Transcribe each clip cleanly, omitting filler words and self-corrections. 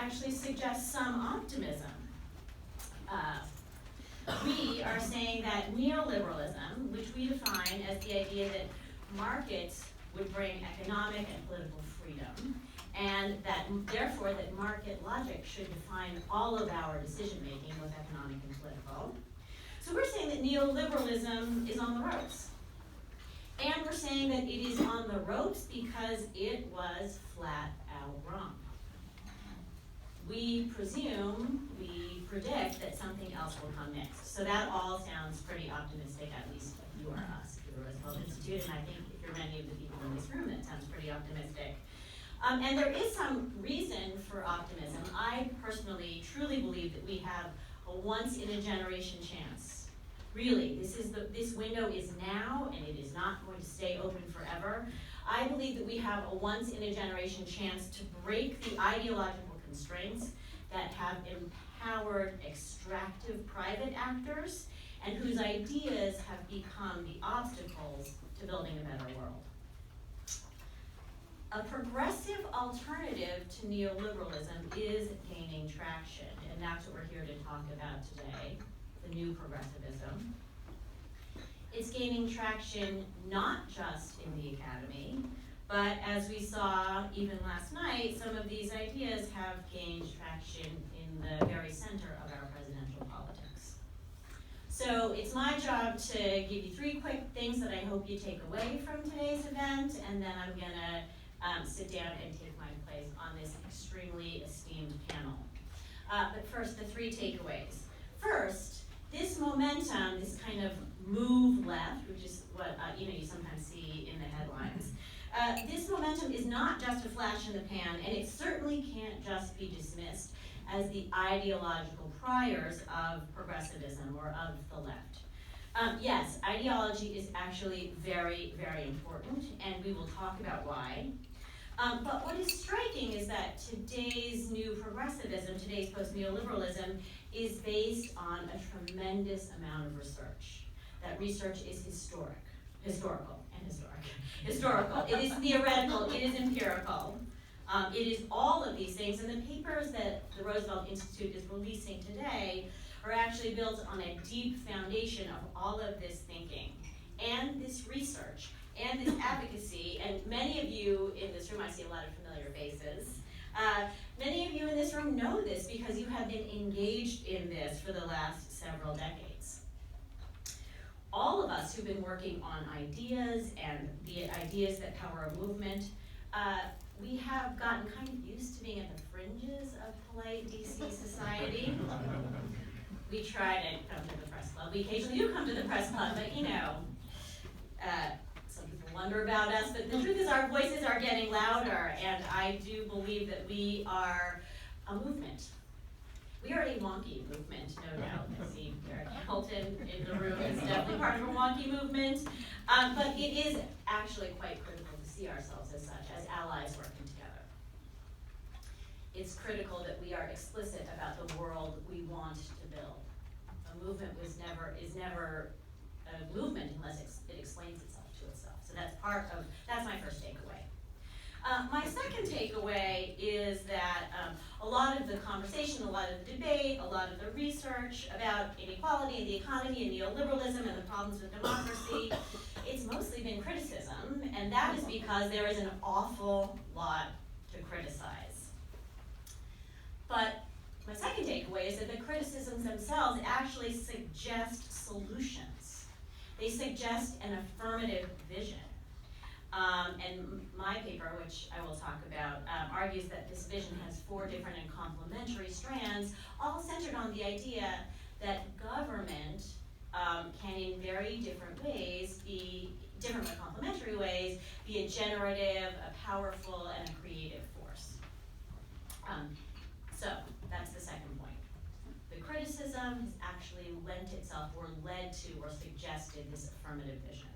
actually suggests some optimism. We are saying that neoliberalism, which we define as the idea that markets would bring economic and political freedom, and that therefore that market logic should define all of our decision making, both economic and political. So we're saying that neoliberalism is on the ropes. And we're saying that it is on the ropes because it was flat out wrong. We predict that something else will come next. So that all sounds pretty optimistic, at least if you are us, if you're the Roosevelt Institute, and I think if you're many of the people in this room, that sounds pretty optimistic. And there is some reason for optimism. I personally truly believe that we have a once-in-a-generation chance. Really, this window is now, and it is not going to stay open forever. I believe that we have a once-in-a-generation chance to break the ideological constraints that have empowered extractive private actors and whose ideas have become the obstacles to building a better world. A progressive alternative to neoliberalism is gaining traction, and that's what we're here to talk about today, the new progressivism. It's gaining traction not just in the academy, but as we saw even last night, some of these ideas have gained traction in the very center of our presidential politics. So it's my job to give you 3 quick things that I hope you take away from today's event, and then I'm gonna sit down and take my place on this extremely esteemed panel. But first, the 3 takeaways. First, this momentum, this kind of move left, which is what you sometimes see in the headlines, this momentum is not just a flash in the pan, and it certainly can't just be dismissed as the ideological priors of progressivism or of the left. Yes, ideology is actually very, very important, and we will talk about why. But what is striking is that today's new progressivism, today's post-neoliberalism, is based on a tremendous amount of research. That research is historical. It is theoretical, it is empirical. It is all of these things, and the papers that the Roosevelt Institute is releasing today are actually built on a deep foundation of all of this thinking and this research and this advocacy. And many of you in this room, I see a lot of familiar faces. Many of you in this room know this because you have been engaged in this for the last several decades. All of us who've been working on ideas and the ideas that power a movement, we have gotten kind of used to being at the fringes of polite DC society. We try to come to the press club. We occasionally do come to the press club, but some people wonder about us, but the truth is our voices are getting louder, and I do believe that we are a movement. We are a wonky movement, no doubt. I see Eric Hamilton in the room is definitely part of a wonky movement, but it is actually quite critical to see ourselves as such, as allies working together. It's critical that we are explicit about the world we want to build. A movement is never a movement unless it explains itself to itself. So that's my first takeaway. My second takeaway is that a lot of the conversation, a lot of the debate, a lot of the research about inequality and the economy and neoliberalism and the problems with democracy, it's mostly been criticism, and that is because there is an awful lot to criticize. But my second takeaway is that the criticisms themselves actually suggest solutions. They suggest an affirmative vision. And my paper, which I will talk about, argues that this vision has 4 different and complementary strands, all centered on the idea that government can in very different ways different but complementary ways, be a generative, a powerful, and a creative force. So that's the second point. The criticism has actually lent itself or led to or suggested this affirmative vision.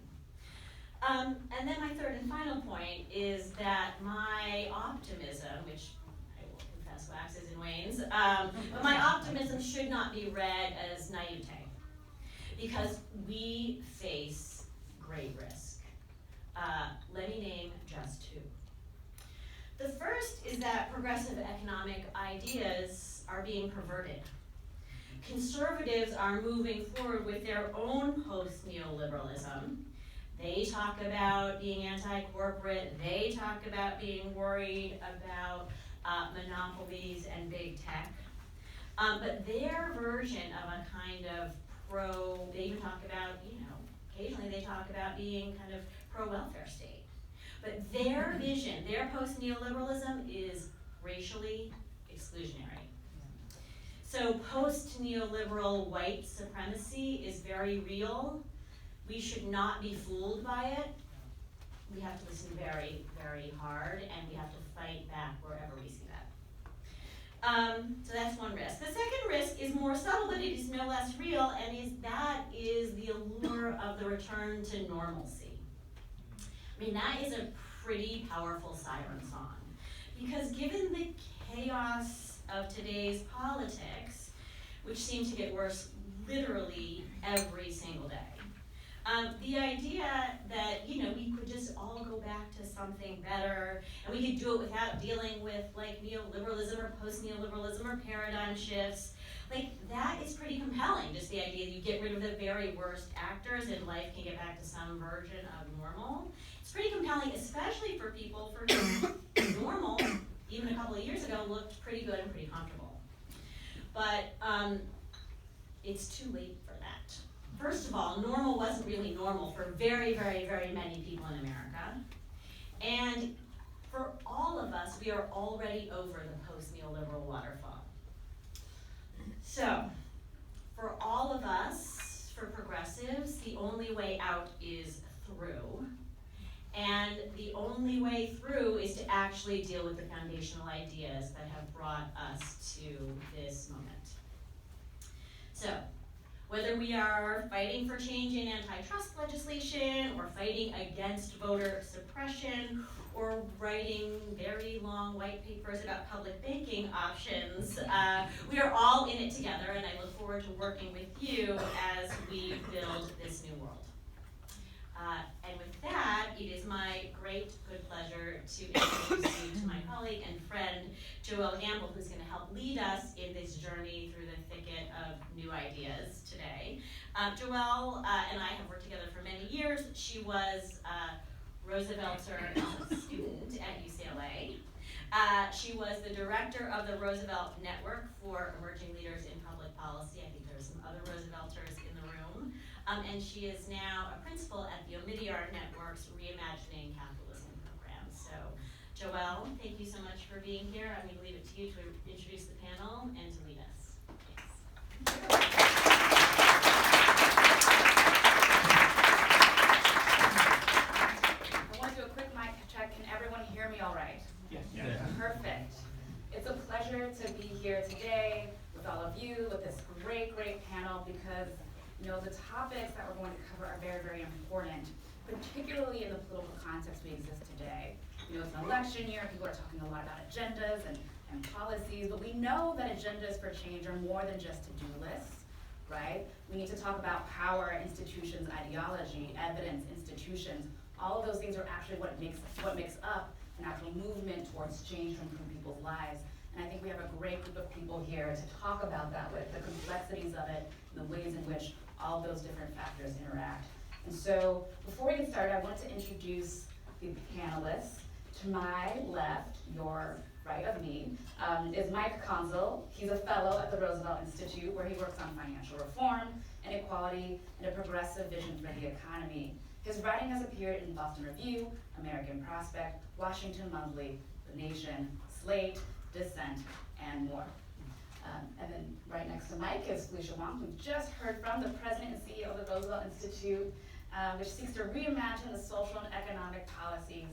And then my third and final point is that my optimism, which I will confess waxes and wanes, but my optimism should not be read as naivete, because we face great risk. Let me name just 2. The first is that progressive economic ideas are being perverted. Conservatives are moving forward with their own post-neoliberalism. They talk about being anti-corporate, they talk about being worried about monopolies and big tech. But their version of a kind of they even talk about, occasionally they talk about being kind of pro-welfare state. But their vision, their post-neoliberalism is racially exclusionary. So post-neoliberal white supremacy is very real. We should not be fooled by it. We have to listen very, very hard, and we have to fight back wherever we see that. So that's one risk. The second risk is more subtle, but it is no less real, and that is the allure of the return to normalcy. I mean, that is a pretty powerful siren song, because given the chaos of today's politics, which seem to get worse literally every single day, the idea that, we could just all go back to something better, and we could do it without dealing with like neoliberalism or post-neoliberalism or paradigm shifts, like that is pretty compelling. Just the idea that you get rid of the very worst actors and life can get back to some version of normal. It's pretty compelling, especially for people for whom normal, even a couple of years ago, looked pretty good and pretty comfortable. But it's too late for that. First of all, normal wasn't really normal for very, very, very many people in America. And for all of us, we are already over the post-neoliberal waterfall. So, for all of us, for progressives, the only way out is through. And the only way through is to actually deal with the foundational ideas that have brought us to this moment. So, whether we are fighting for change in antitrust legislation, or fighting against voter suppression, or writing very long white papers about public banking options, we are all in it together, and I look forward to working with you as we build this new world. And with that, it is my great good pleasure to introduce you to my colleague and friend, Joelle Gamble, who's going to help lead us in this journey through the thicket of new ideas today. Joelle and I have worked together for many years. She was Roosevelt's student at UCLA. She was the director of the Roosevelt Network for Emerging Leaders in Public Policy. I think there's some other Roosevelters in the room. And she is now a principal at the Omidyar Network's Reimagining Capitalism program. So, Joelle, thank you so much for being here. I'm going to leave it to you to introduce the panel and to lead us. Thanks. I want to do a quick mic check. Can everyone hear me all right? Yes. Yeah. Perfect. It's a pleasure to be here today with all of you, with this great, great panel, because the topics that we're going to cover are very, very important, particularly in the political context we exist today. It's an election year, people are talking a lot about agendas and policies, but we know that agendas for change are more than just to-do lists, right? We need to talk about power, institutions, ideology, evidence, institutions. All of those things are actually what makes up an actual movement towards change to improve people's lives. And I think we have a great group of people here to talk about that, with the complexities of it and the ways in which all those different factors interact. And so before we get started, I want to introduce the panelists. To my left, your right of me, is Mike Konczal. He's a fellow at the Roosevelt Institute, where he works on financial reform, inequality, and a progressive vision for the economy. His writing has appeared in Boston Review, American Prospect, Washington Monthly, The Nation, Slate, Dissent, and more. And then right next to Mike is Felicia Wong, who just heard from, the president and CEO of the Roosevelt Institute, which seeks to reimagine the social and economic policies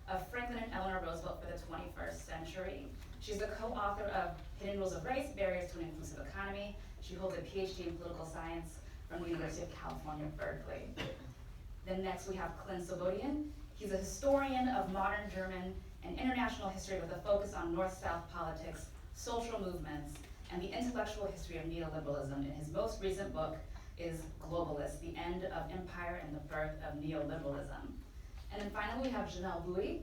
of Franklin and Eleanor Roosevelt for the 21st century. She's the co-author of Hidden Rules of Race, Barriers to an Inclusive Economy. She holds a PhD in political science from the University of California, Berkeley. Then next we have Quinn Slobodian. He's a historian of modern German and international history with a focus on North-South politics, social movements, and the intellectual history of neoliberalism. And his most recent book is Globalist, The End of Empire and the Birth of Neoliberalism. And then finally we have Jamelle Bouie.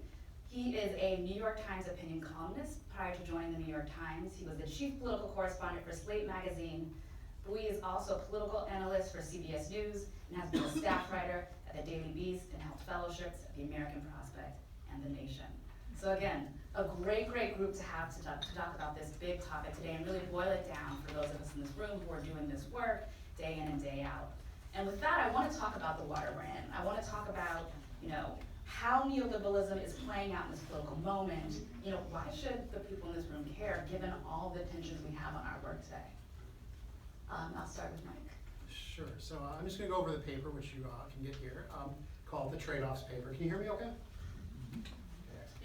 He is a New York Times opinion columnist. Prior to joining the New York Times, he was the chief political correspondent for Slate magazine. Bouie is also a political analyst for CBS News and has been a staff writer at the Daily Beast and held fellowships at the American Prospect and The Nation. So again, a great group to have to talk about this big topic today and really boil it down for those of us in this room who are doing this work day in and day out. And with that, I want to talk about the water brand. I want to talk about, how neoliberalism is playing out in this political moment. Why should the people in this room care, given all the tensions we have on our work today? I'll start with Mike. Sure. So I'm just going to go over the paper, which you can get here, called the Trade-Offs paper. Can you hear me okay?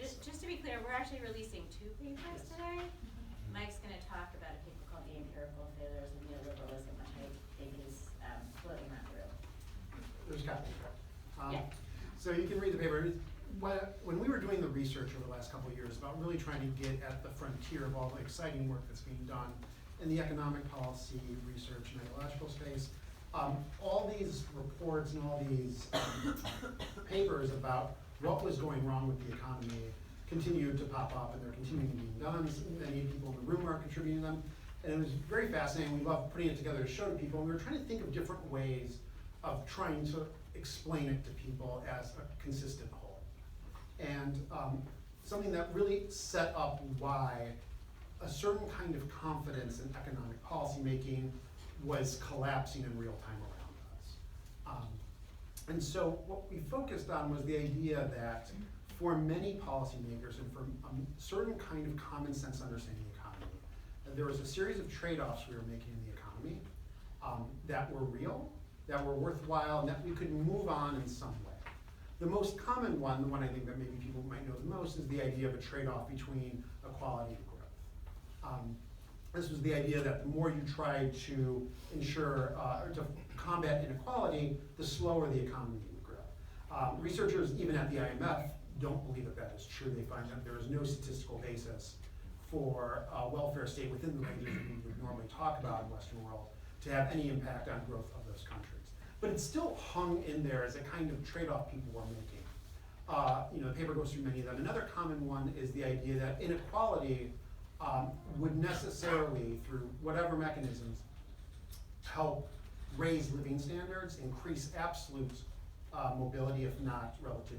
Just to be clear, we're actually releasing 2 papers today. Mike's going to talk about a paper called The Empirical Failures of Neoliberalism, which I think is floating around the room. There's copies. Yeah. So you can read the paper. When we were doing the research over the last couple of years about really trying to get at the frontier of all the exciting work that's being done in the economic policy, research, and ideological space, all these reports and all these papers about what was going wrong with the economy continued to pop up, and they're continuing to be done. Many people in the room are contributing to them. And it was very fascinating. We loved putting it together to show to people. And we were trying to think of different ways of trying to explain it to people as a consistent whole. And something that really set up why a certain kind of confidence in economic policymaking was collapsing in real time around us. And so what we focused on was the idea that for many policymakers and for a certain kind of common sense understanding of the economy, that there was a series of trade-offs we were making in the economy that were real, that were worthwhile, and that we could move on in some way. The most common one, the one I think that maybe people might know the most, is the idea of a trade-off between equality and growth. This was the idea that the more you try to ensure, or to combat inequality, the slower the economy would grow. Researchers, even at the IMF, don't believe that that is true. They find that there is no statistical basis for a welfare state within the ranges that we would normally talk about in the Western world to have any impact on growth of those countries. But it's still hung in there as a kind of trade-off people were making. The paper goes through many of them. Another common one is the idea that inequality would necessarily, through whatever mechanisms, help raise living standards, increase absolute mobility, if not relative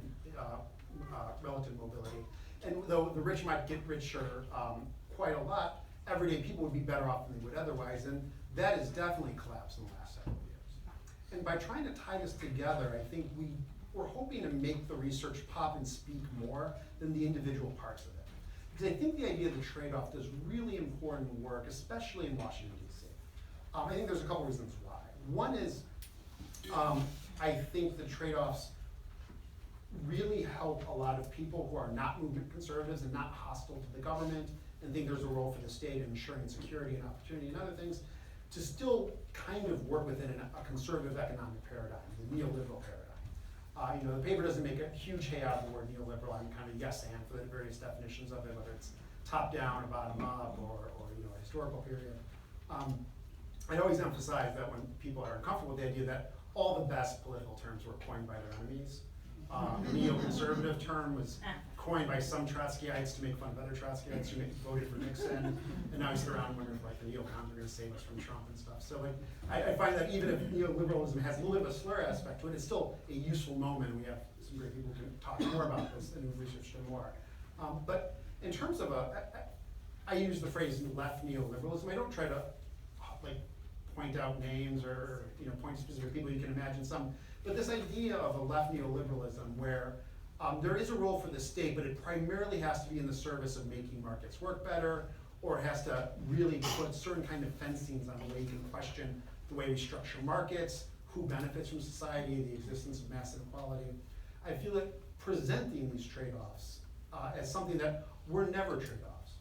mobility. And though the rich might get richer quite a lot, everyday people would be better off than they would otherwise, and that has definitely collapsed in the last several years. And by trying to tie this together, I think we're hoping to make the research pop and speak more than the individual parts of it. Because I think the idea of the trade-off does really important work, especially in Washington, D.C. I think there's a couple reasons why. One is, I think the trade-offs really help a lot of people who are not movement conservatives and not hostile to the government and think there's a role for the state in ensuring security and opportunity and other things, to still kind of work within a conservative economic paradigm, the neoliberal paradigm. The paper doesn't make a huge hay out of the word neoliberal. I'm kind of yes and for the various definitions of it, whether it's top down or bottom up or a historical period. I always emphasize that when people are uncomfortable with the idea that all the best political terms were coined by their enemies. The neoconservative term was coined by some Trotskyites to make fun of other Trotskyites who voted for Nixon, and now you sit around wondering if the neocons are going to save us from Trump and stuff. So I find that even if neoliberalism has a little bit of a slur aspect to it, it's still a useful moment. We have some great people who can talk more about this and we've researched it more. But in terms of I use the phrase left neoliberalism. I don't try to point out names or point to specific people. You can imagine some. But this idea of a left neoliberalism where there is a role for the state, but it primarily has to be in the service of making markets work better, or it has to really put certain kind of fencings on the way you can question the way we structure markets, who benefits from society, the existence of mass inequality. I feel that presenting these trade-offs as something that were never trade-offs,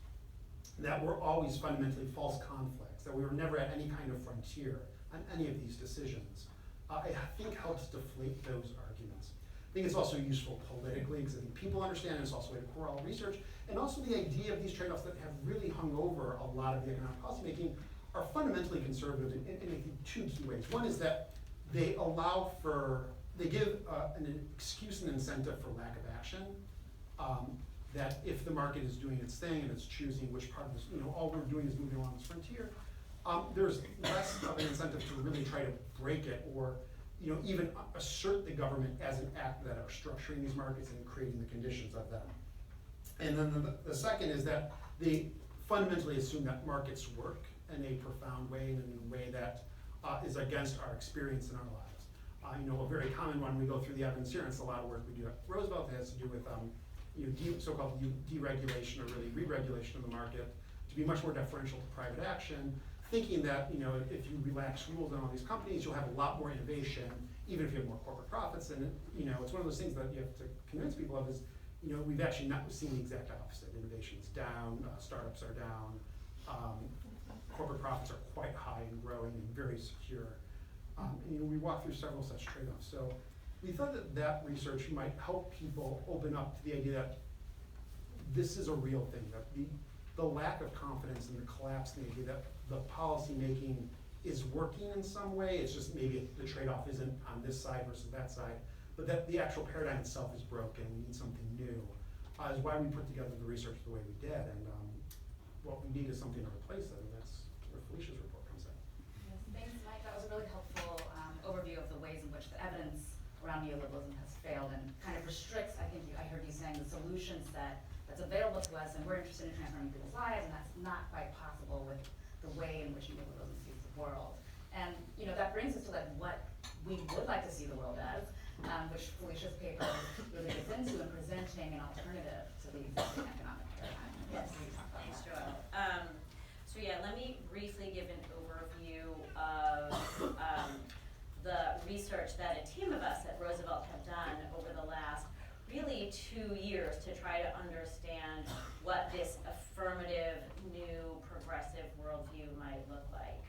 that were always fundamentally false conflicts, that we were never at any kind of frontier on any of these decisions, I think helps deflate those arguments. I think it's also useful politically because I think people understand, and it's also a way to corral research, and also the idea of these trade-offs that have really hung over a lot of the economic policymaking are fundamentally conservative in I think 2 key ways. One is that they give an excuse and incentive for lack of action. that if the market is doing its thing and it's choosing which part of this, all we're doing is moving along this frontier, there's less of an incentive to really try to break it or even assert the government as an act that are structuring these markets and creating the conditions of them. And then the second is that they fundamentally assume that markets work in a profound way and in a way that is against our experience in our lives. A very common one, we go through the evidence here, and it's a lot of work we do at Roosevelt, has to do with so-called deregulation or really re-regulation of the market to be much more deferential to private action, thinking that if you relax rules on all these companies, you'll have a lot more innovation, even if you have more corporate profits. And it's one of those things that you have to convince people of is, we've actually not seen the exact opposite. Innovation's down, startups are down, corporate profits are quite high and growing and very secure. And we walked through several such trade-offs. So we thought that research might help people open up to the idea that this is a real thing, that the lack of confidence and the collapse in the idea that the policy making is working in some way, it's just maybe the trade-off isn't on this side versus that side, but that the actual paradigm itself is broken, we need something new, is why we put together the research the way we did. And what we need is something to replace it, and that's where Felicia's report comes in. Yes, thanks, Mike. That was a really helpful overview of the ways in which the evidence around neoliberalism has failed and kind of restricts, I heard you saying, the solution set that's available to us, and we're interested in transforming people's lives, and that's not quite possible with the way in which neoliberalism sees the world. And that brings us to what we would like to see the world as, which Felicia's paper really gets into in presenting an alternative to the existing economic paradigm. Yes, thanks, Joelle. So yeah, let me briefly give an overview of the research that a team of us at Roosevelt have done over the last really 2 years to try to understand what this affirmative, new, progressive worldview might look like.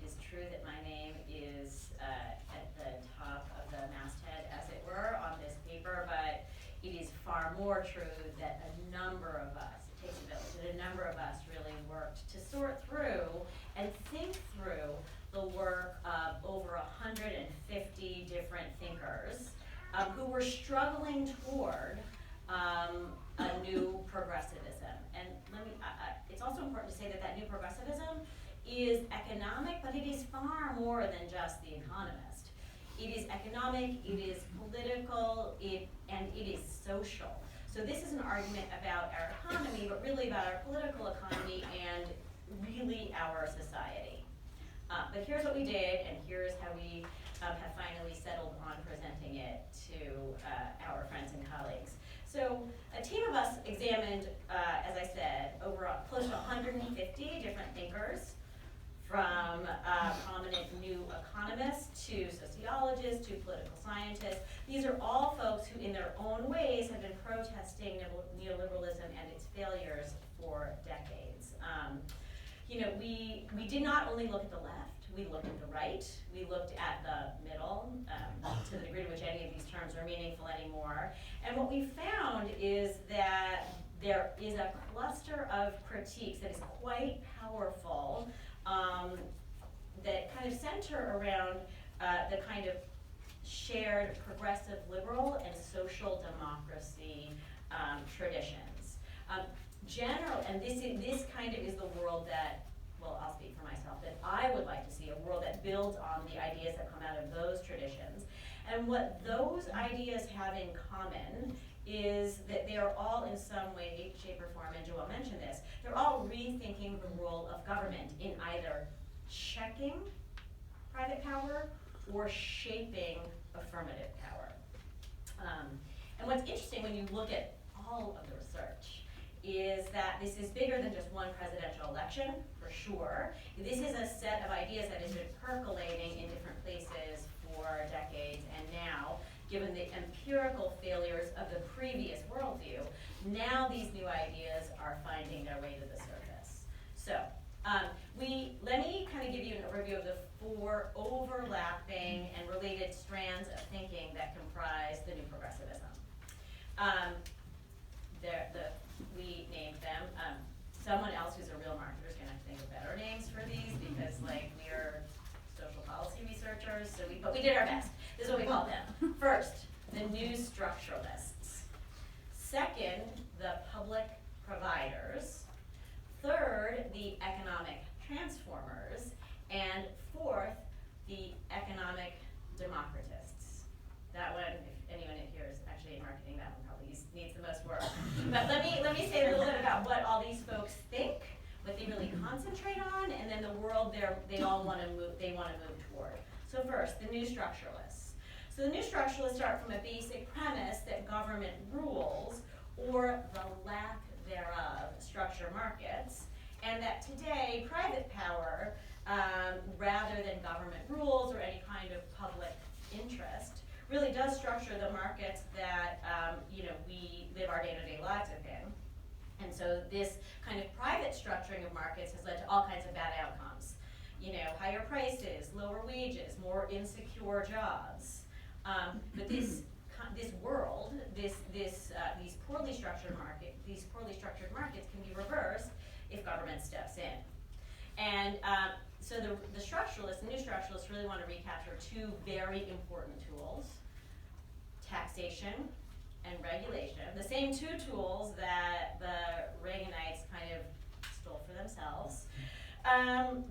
It is true that my name is at the top of the masthead, as it were, on this paper, but it is far more true that a number of us, it takes a village, that a number of us really worked to sort through and think through the work of over 150 different thinkers who were struggling toward a new progressivism. And it's also important to say that new progressivism is economic, but it is far more than just the economist. It is economic, it is political, and it is social. So this is an argument about our economy, but really about our political economy and really our society. But here's what we did, and here's how we have finally settled on presenting it to our friends and colleagues. So a team of us examined, as I said, over close to 150 different thinkers, from prominent new economists to sociologists to political scientists. These are all folks who in their own ways have been protesting neoliberalism and its failures for decades. We did not only look at the left, we looked at the right, we looked at the middle, to the degree to which any of these terms are meaningful anymore. And what we found is that there is a cluster of critiques that is quite powerful, that kind of center around the kind of shared progressive liberal and social democracy traditions. And this kind of is the world that, well, I'll speak for myself, that I would like to see, a world that builds on the ideas that come out of those traditions. And what those ideas have in common is that they are all in some way, shape, or form, and Joelle mentioned this, they're all rethinking the role of government in either checking private power or shaping affirmative power. And what's interesting when you look at all of the research is that this is bigger than just one presidential election, for sure. This is a set of ideas that has been percolating in different places for decades, and now, given the empirical failures of the previous worldview, now these new ideas are finding their way to the surface. So, let me kind of give you an overview of the 4 overlapping and related strands of thinking that comprise the new progressivism. We named them. Someone else who's a real marketer is going to have to think of better names for these because, we're social policy researchers, but we did our best. This is what we call them. First, the new structuralists. Second, the public providers. Third, the economic transformers. And fourth, the economic democratists. That one, if anyone in here is actually in marketing, that one probably needs the most work. But let me say a little bit about what all these folks think, what they really concentrate on, and then the world they all want to move toward. So first, the new structuralists. So the new structuralists start from a basic premise that government rules, or the lack thereof, structure markets, and that today private power, rather than government rules or any kind of public interest, really does structure the markets that we live our day-to-day lives within. And so this kind of private structuring of markets has led to all kinds of bad outcomes. Higher prices, lower wages, more insecure jobs. But this world, these poorly structured markets can be reversed if government steps in. And so the new structuralists really want to recapture two very important tools: taxation and regulation. The same two tools that the Reaganites kind of stole for themselves.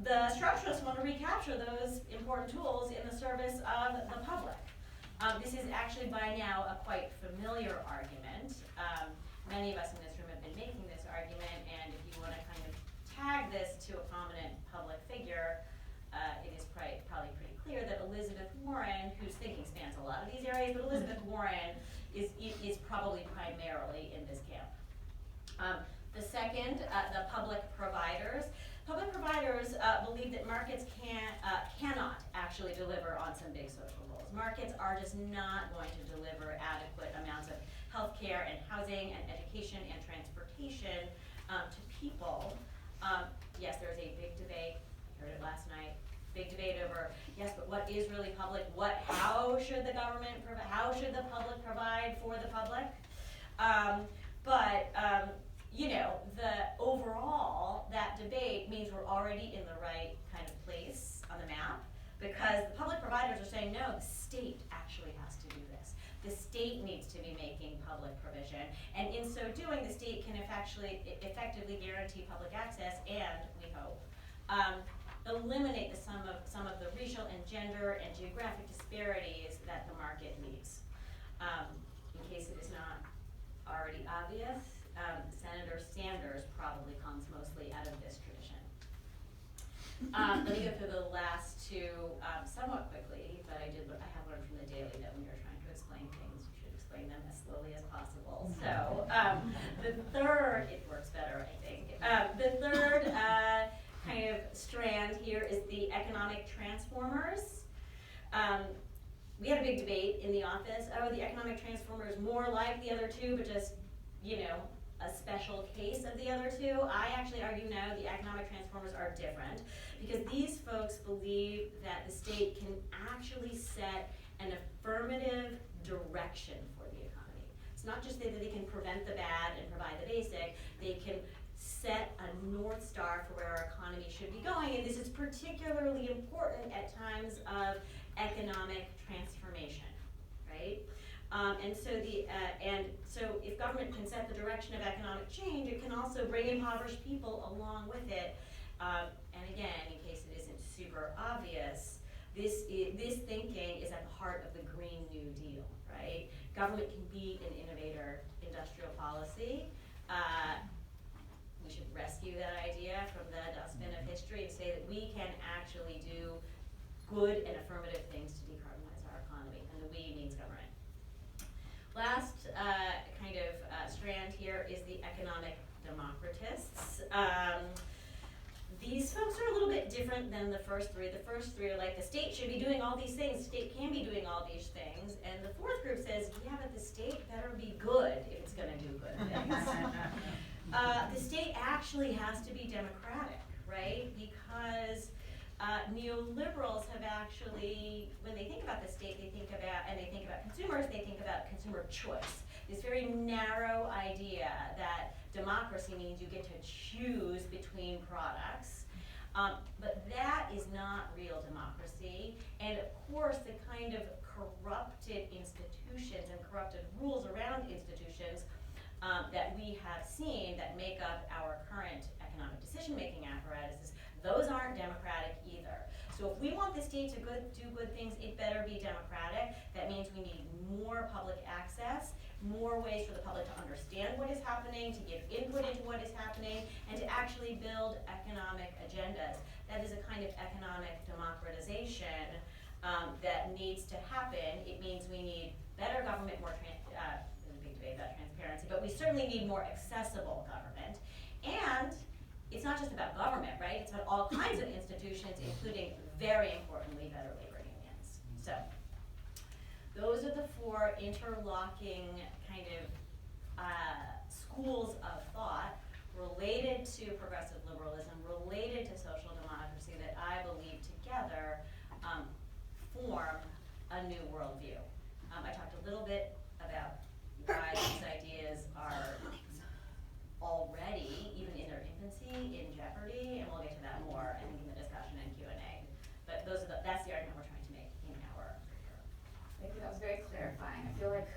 The structuralists want to recapture those important tools in the service of the public. This is actually by now a quite familiar argument. Many of us in this room have been making this argument, and if you want to kind of tag this to a prominent public figure, it is probably pretty clear that Elizabeth Warren, whose thinking spans a lot of these areas, but Elizabeth Warren is probably primarily in this camp. The second, the public providers. Public providers believe that markets cannot actually deliver on some big social goals. Markets are just not going to deliver adequate amounts of healthcare and housing and education and transportation to people. Yes, there's a big debate, I heard it last night, big debate over, yes, but what is really public? How should the government provide, how should the public provide for the public? The overall, that debate means we're already in the right kind of place on the map, because the public providers are saying, no, the state actually has to do this. The state needs to be making public provision, and in so doing, the state can effectively guarantee public access and, we hope, eliminate some of the racial and gender and geographic disparities that the market leaves. In case it is not already obvious, Senator Sanders probably comes mostly out of this tradition. Let me go through the last two somewhat quickly, but I have learned from the Daily that when you're trying to explain things, you should explain them as slowly as possible. So the third, it works better, I think. The third kind of strand here is the economic transformers. We had a big debate in the office. Oh, the economic transformers more like the other two, but just, a special case of the other two. I actually argue no, the economic transformers are different, because these folks believe that the state can actually set an affirmative direction for the economy. It's not just that they can prevent the bad and provide the basic, they can set a North Star for where our economy should be going, and this is particularly important at times of economic transformation, right? So if government can set the direction of economic change, it can also bring impoverished people along with it. And again, in case it isn't super obvious, this thinking is at the heart of the Green New Deal, right? Government can be an innovator, industrial policy. We should rescue that idea from the dustbin of history and say that we can actually do good and affirmative things to decarbonize our economy, and the we means government. Last strand here is the economic democratists. These folks are a little bit different than the first three. The first three are like, the state should be doing all these things, the state can be doing all these things, and the fourth group says, yeah, but the state better be good if it's gonna do good things. The state actually has to be democratic, right? Because neoliberals have actually, when they think about the state, they think about consumers, they think about consumer choice. This very narrow idea that democracy means you get to choose between products. But that is not real democracy. And of course, the kind of corrupted institutions and corrupted rules around institutions that we have seen that make up our current economic decision-making apparatuses, those aren't democratic either. So if we want the state to do good things, it better be democratic. That means we need more public access, more ways for the public to understand what is happening, to give input into what is happening, and to actually build economic agendas. That is a kind of economic democratization that needs to happen. It means we need better government, there's a big debate about transparency, but we certainly need more accessible government. And it's not just about government, right? It's about all kinds of institutions, including, very importantly, better labor unions. So those are the four interlocking kind of schools of thought related to progressive liberalism, related to social democracy, that I believe together form a new worldview. I talked a little bit about why these ideas are already, even in their infancy, in jeopardy, and we'll get to that more, I think, in the discussion and Q&A. But that's the argument we're trying to make in our paper. Thank you, that was very clarifying. I feel like,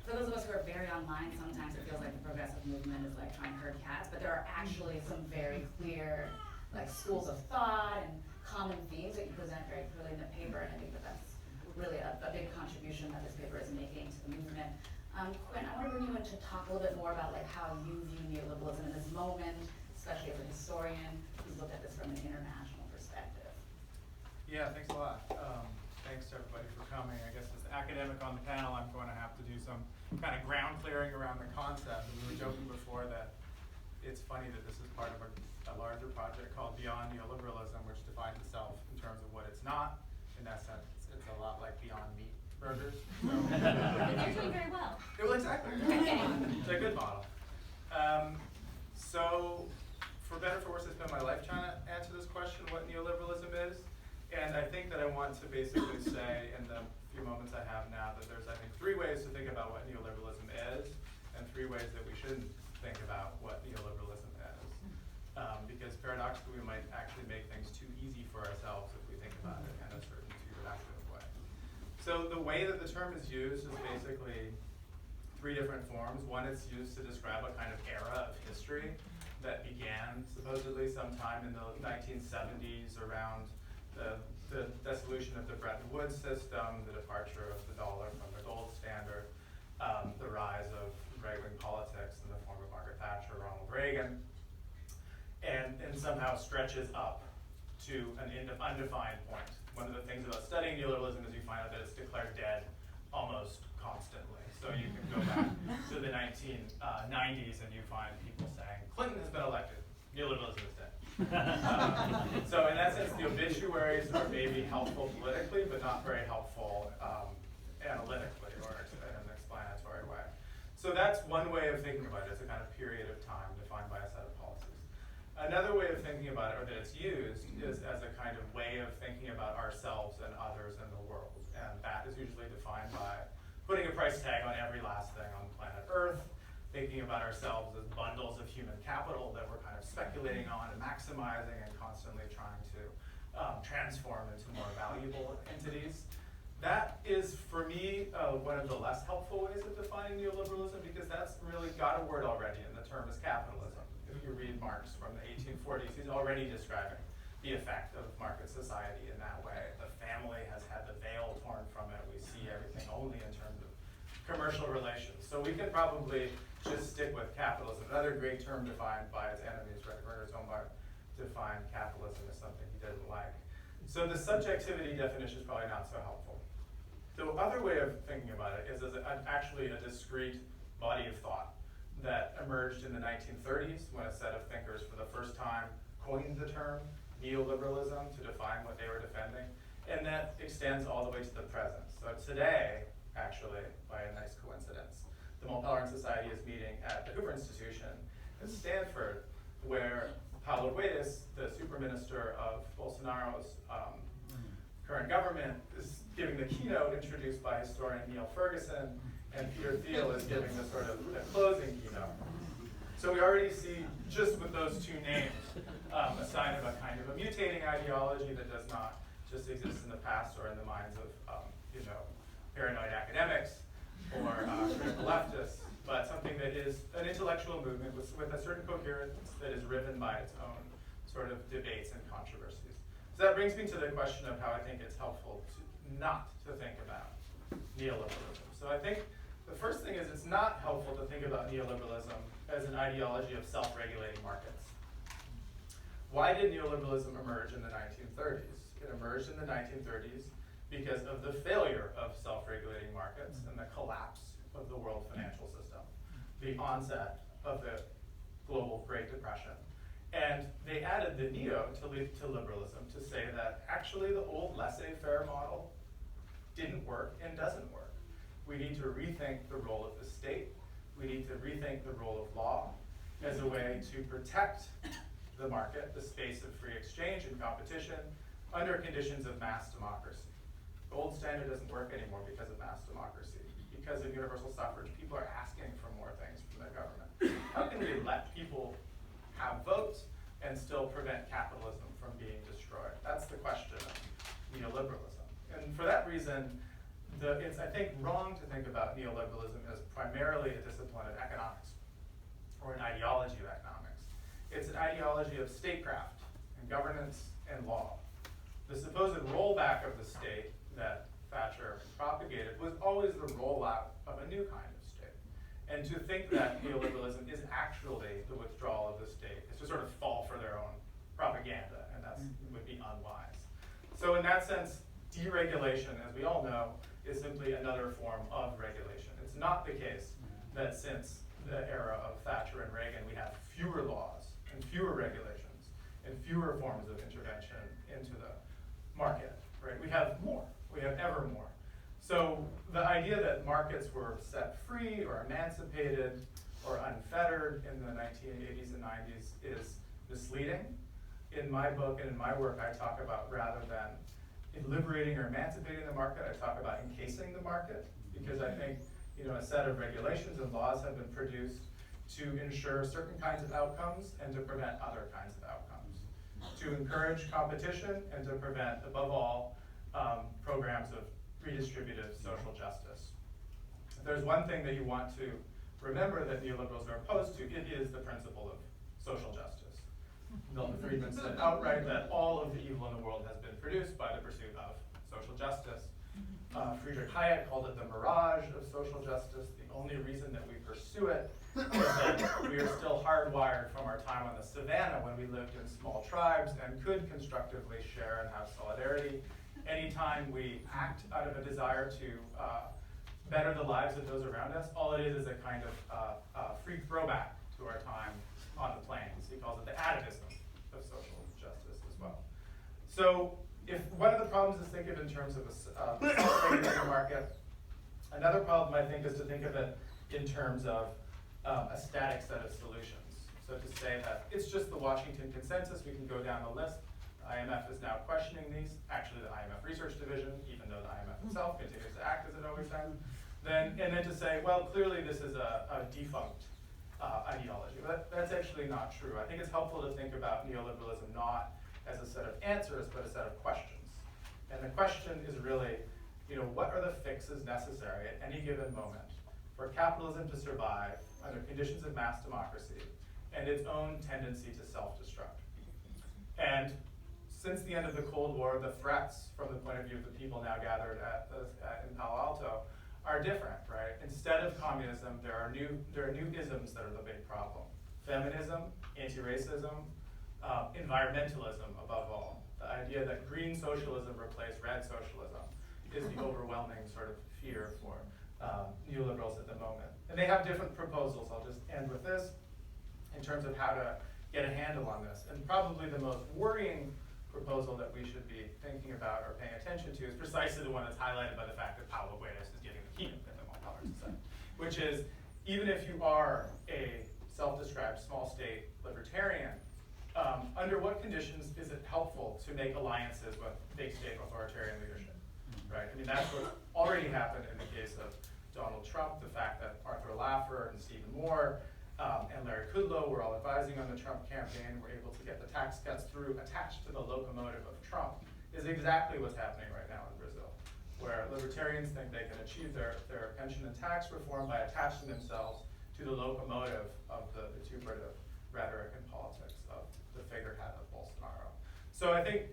for those of us who are very online, sometimes it feels like the progressive movement is like trying to herd cats, but there are actually some very clear like schools of thought and common themes that you present very clearly in the paper, and I think that that's really a big contribution that this paper is making to the movement. Quinn, I want to bring you in to talk a little bit more about like how you view neoliberalism in this moment, especially as a historian who's looked at this from an international perspective. Yeah, thanks a lot. Thanks to everybody for coming. I guess as the academic on the panel, I'm going to have to do some kind of ground clearing around the concept. And we were joking before that it's funny that this is part of a larger project called Beyond Neoliberalism, which defines itself in terms of what it's not. In that sense, it's a lot like Beyond Meat burgers. So, But they're doing very well. well, exactly. It's a good model. So, for better or for worse, I spent my life trying to answer this question, what neoliberalism is. And I think that I want to basically say, in the few moments I have now, that there's, I think, three ways to think about what neoliberalism is, and three ways that we shouldn't think about what neoliberalism is. Because paradoxically, we might actually make things too easy for ourselves if we think about it in a certain too reductive way. So the way that the term is used is basically three different forms. One, it's used to describe a kind of era of history that began supposedly sometime in the 1970s around the dissolution of the Bretton Woods system, the departure of the dollar from the gold standard, the rise of right-wing politics in the form of Margaret Thatcher, Ronald Reagan, and somehow stretches up to an undefined point. One of the things about studying neoliberalism is you find out that it's declared dead almost constantly. So you can go back to the 1990s and you find people saying, Clinton has been elected, neoliberalism is dead. So in that sense, the obituaries are maybe helpful politically, but not very helpful analytically or in an explanatory way. So that's one way of thinking about it. It's a kind of period of time defined by a set of policies. Another way of thinking about it, or that it's used, is as a kind of way of thinking about ourselves and others in the world. And that is usually defined by putting a price tag on every last thing on planet Earth, thinking about ourselves as bundles of human capital that we're kind of speculating on and maximizing and constantly trying to transform into more valuable entities. That is, for me, one of the less helpful ways of defining neoliberalism, because that's really got a word already, and the term is capitalism. If you read Marx from the 1840s, he's already describing the effect of market society in that way. The family has had the veil torn from it. We see everything only in terms of commercial relations. So we could probably just stick with capitalism. Another great term defined by its enemies, right? Werner Zombart defined capitalism as something he didn't like. So the subjectivity definition is probably not so helpful. The other way of thinking about it is as actually a discrete body of thought that emerged in the 1930s when a set of thinkers for the first time coined the term neoliberalism to define what they were defending, and that extends all the way to the present. So today, actually, by a nice coincidence, the Multolerant Society is meeting at the Hoover Institution in Stanford, where Paulo Guedes, the super minister of Bolsonaro's current government, is giving the keynote introduced by historian Neil Ferguson, and Peter Thiel is giving the sort of the closing keynote. So we already see, just with those two names, a sign of a kind of a mutating ideology that does not just exist in the past or in the minds of paranoid academics or critical leftists, but something that is an intellectual movement with a certain coherence that is driven by its own sort of debates and controversies. So that brings me to the question of how I think it's helpful not to think about neoliberalism. So I think the first thing is it's not helpful to think about neoliberalism as an ideology of self-regulating markets. Why did neoliberalism emerge in the 1930s? It emerged in the 1930s because of the failure of self-regulating markets and the collapse of the world financial system, the onset of the global Great Depression. And they added the neo to liberalism to say that actually the old laissez-faire model didn't work and doesn't work. We need to rethink the role of the state. We need to rethink the role of law as a way to protect the market, the space of free exchange and competition, under conditions of mass democracy. The old standard doesn't work anymore because of mass democracy. Because of universal suffrage, people are asking for more things from their government. How can we let people have votes and still prevent capitalism from being destroyed? That's the question of neoliberalism. And for that reason, it's, I think, wrong to think about neoliberalism as primarily a discipline of economics or an ideology of economics. It's an ideology of statecraft and governance and law. The supposed rollback of the state that Thatcher propagated was always the rollout of a new kind of state. And to think that neoliberalism is actually the withdrawal of the state is to sort of fall for their own propaganda, and that would be unwise. So in that sense, deregulation, as we all know, is simply another form of regulation. It's not the case that since the era of Thatcher and Reagan, we have fewer laws and fewer regulations and fewer forms of intervention into the market, right? We have more. We have ever more. So the idea that markets were set free or emancipated or unfettered in the 1980s and 90s is misleading. In my book and in my work, I talk about, rather than liberating or emancipating the market, I talk about encasing the market, because I think a set of regulations and laws have been produced to ensure certain kinds of outcomes and to prevent other kinds of outcomes, to encourage competition and to prevent, above all, programs of redistributive social justice. If there's one thing that you want to remember that neoliberals are opposed to, it is the principle of social justice. Milton Friedman said outright that all of the evil in the world has been produced by the pursuit of social justice. Friedrich Hayek called it the mirage of social justice. The only reason that we pursue it is that we are still hardwired from our time on the savannah when we lived in small tribes and could constructively share and have solidarity. Anytime we act out of a desire to better the lives of those around us, all it is a kind of free throwback to our time on the plains. He calls it the atavism of social justice as well. So if one of the problems is think of in terms of a self-regulating market, another problem I think is to think of it in terms of a static set of solutions. So to say that it's just the Washington Consensus, we can go down the list. IMF is now questioning these, actually the IMF Research Division, even though the IMF itself continues to act as it always has. And then to say, well, clearly this is a defunct ideology. But that's actually not true. I think it's helpful to think about neoliberalism not as a set of answers, but a set of questions. And the question is really, what are the fixes necessary at any given moment for capitalism to survive under conditions of mass democracy and its own tendency to self-destruct? And since the end of the Cold War, the threats from the point of view of the people now gathered in Palo Alto are different, right? Instead of communism, there are new isms that are the big problem. Feminism, anti-racism, environmentalism above all. The idea that green socialism replaced red socialism is the overwhelming sort of fear for neoliberals at the moment. And they have different proposals. I'll just end with this in terms of how to get a handle on this. And probably the most worrying proposal that we should be thinking about or paying attention to is precisely the one that's highlighted by the fact that Pablo Guedes is getting the keynote at the Konczal Society, which is, even if you are a self-described small state libertarian, under what conditions is it helpful to make alliances with big state authoritarian leadership, right? I mean, that's what already happened in the case of Donald Trump, the fact that Arthur Laffer and Stephen Moore and Larry Kudlow were all advising on the Trump campaign, were able to get the tax cuts through attached to the locomotive of Trump, is exactly what's happening right now in Brazil, where libertarians think they can achieve their pension and tax reform by attaching themselves to the locomotive of the vituperative rhetoric and politics of the figurehead of Bolsonaro. So I think,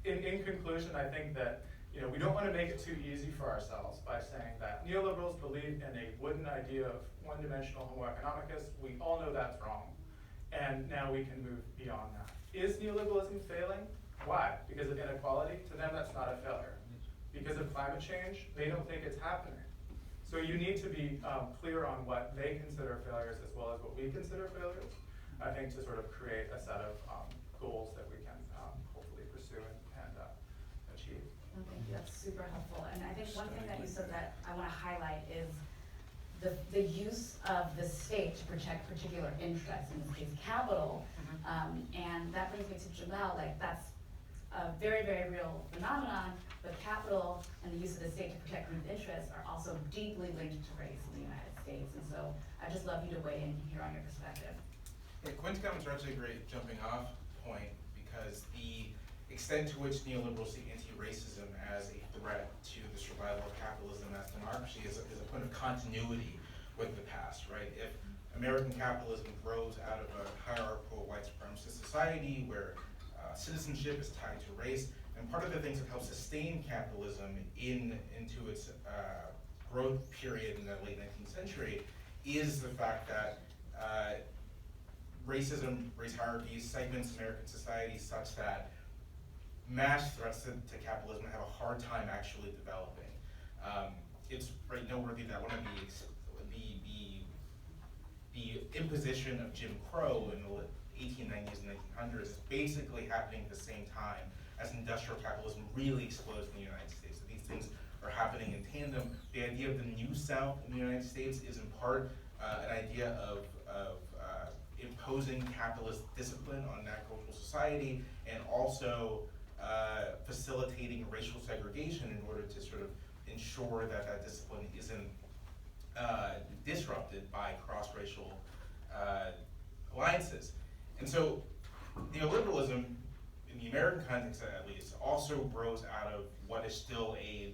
in conclusion, I think that we don't want to make it too easy for ourselves by saying that neoliberals believe in a wooden idea of one-dimensional homo economicus. We all know that's wrong, and now we can move beyond that. Is neoliberalism failing? Why? Because of inequality? To them, that's not a failure. Because of climate change? They don't think it's happening. So you need to be clear on what they consider failures as well as what we consider failures, I think, to sort of create a set of goals that we can hopefully pursue and achieve. Well, thank you, that's super helpful. And I think one thing that you said that I want to highlight is the use of the state to protect particular interests, in this case capital. And that brings me to Jamelle, like that's a very, very real phenomenon, but capital and the use of the state to protect group interests are also deeply linked to race in the United States. And so I'd just love you to weigh in here on your perspective. Yeah, Quinn's comments are actually a great jumping off point, because the extent to which neoliberals see anti-racism as a threat to the survival of capitalism as democracy is a point of continuity with the past, right? If American capitalism grows out of a hierarchical white supremacist society where citizenship is tied to race, and part of the things that help sustain capitalism into its growth period in the late 19th century is the fact that racism, race hierarchies, segments American society such that mass threats to capitalism have a hard time actually developing. It's right noteworthy that one of the imposition of Jim Crow in the 1890s and 1900s is basically happening at the same time as industrial capitalism really explodes in the United States. So these things are happening in tandem. The idea of the New South in the United States is in part an idea of imposing capitalist discipline on an agricultural society, and also facilitating racial segregation in order to sort of ensure that that discipline isn't disrupted by cross-racial alliances. And so neoliberalism, in the American context at least, also grows out of what is still a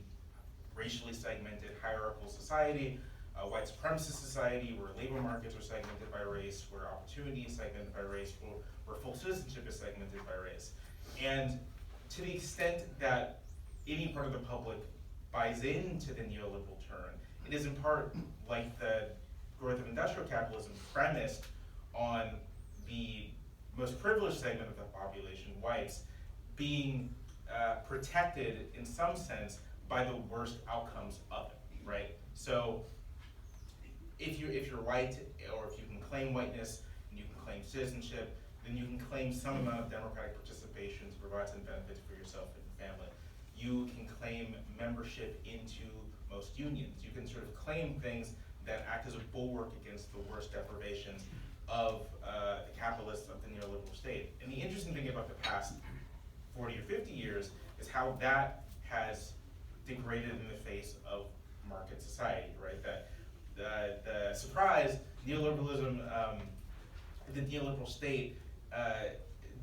racially segmented hierarchical society, a white supremacist society where labor markets are segmented by race, where opportunity is segmented by race, where full citizenship is segmented by race. And to the extent that any part of the public buys into the neoliberal turn, it is in part, like the growth of industrial capitalism, premised on the most privileged segment of the population, whites, being protected in some sense by the worst outcomes of it, right? So if you're white, or if you can claim whiteness and you can claim citizenship, then you can claim some amount of democratic participation to provide some benefits for yourself and your family. You can claim membership into most unions. You can sort of claim things that act as a bulwark against the worst deprivations of the capitalists of the neoliberal state. And the interesting thing about the past 40 or 50 years is how that has degraded in the face of market society, right? That the surprise, neoliberalism, the neoliberal state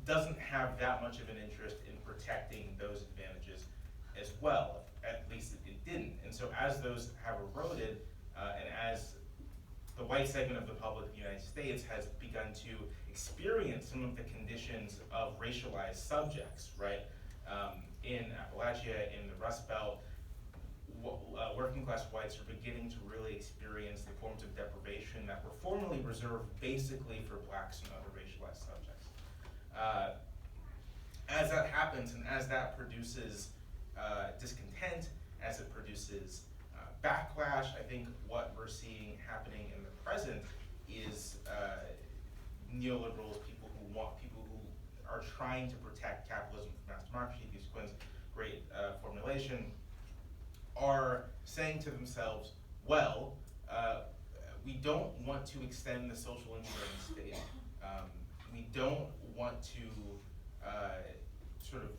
doesn't have that much of an interest in protecting those advantages as well. At least it didn't. And so as those have eroded, and as the white segment of the public in the United States has begun to experience some of the conditions of racialized subjects, right? In Appalachia, in the Rust Belt, working class whites are beginning to really experience the forms of deprivation that were formerly reserved basically for blacks and other racialized subjects. As that happens, and as that produces discontent, as it produces backlash, I think what we're seeing happening in the present is neoliberals, people who are trying to protect capitalism from mass democracy, to use Quinn's great formulation, are saying to themselves, well, we don't want to extend the social insurance state. We don't want to sort of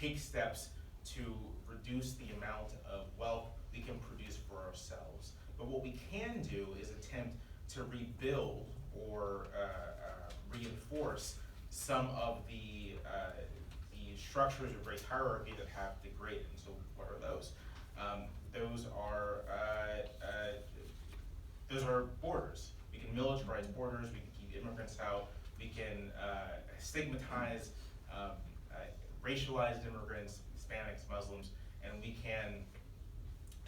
take steps to reduce the amount of wealth we can produce for ourselves. But what we can do is attempt to rebuild or reinforce some of the structures of race hierarchy that have degraded. And so what are those? those are borders. We can militarize borders, we can keep immigrants out, we can stigmatize racialized immigrants, Hispanics, Muslims, and we can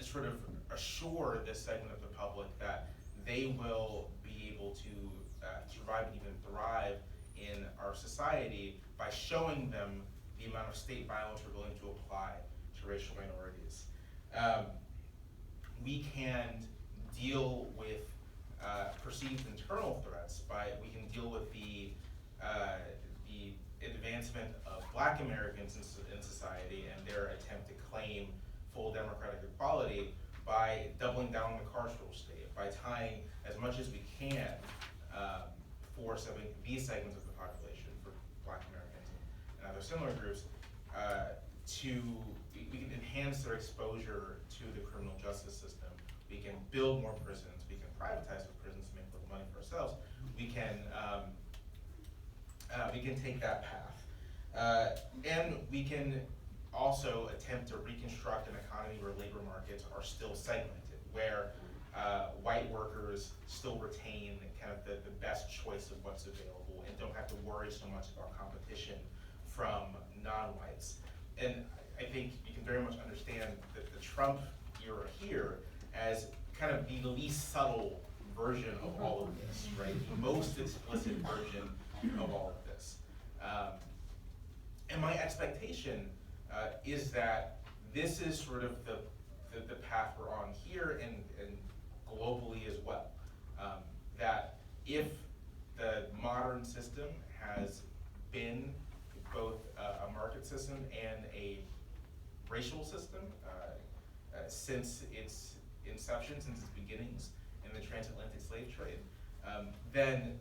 sort of assure this segment of the public that they will be able to survive and even thrive in our society by showing them the amount of state violence we're willing to apply to racial minorities. We can deal with perceived internal threats we can deal with the advancement of Black Americans in society and their attempt to claim full democratic equality by doubling down on the carceral state, by tying as much as we can for these segments of the population, for Black Americans and other similar groups, we can enhance their exposure to the criminal justice system. We can build more prisons. We can privatize the prisons to make a little money for ourselves. We can take that path, and we can also attempt to reconstruct an economy where labor markets are still segmented, where white workers still retain kind of the best choice of what's available and don't have to worry so much about competition from non-whites. And I think you can very much understand that the Trump era here as kind of the least subtle version of all of this, right? The most explicit version of all of this. And my expectation is that this is sort of the path we're on here and globally as well. That if the modern system has been both a market system and a racial system since its inception, since its beginnings in the transatlantic slave trade, then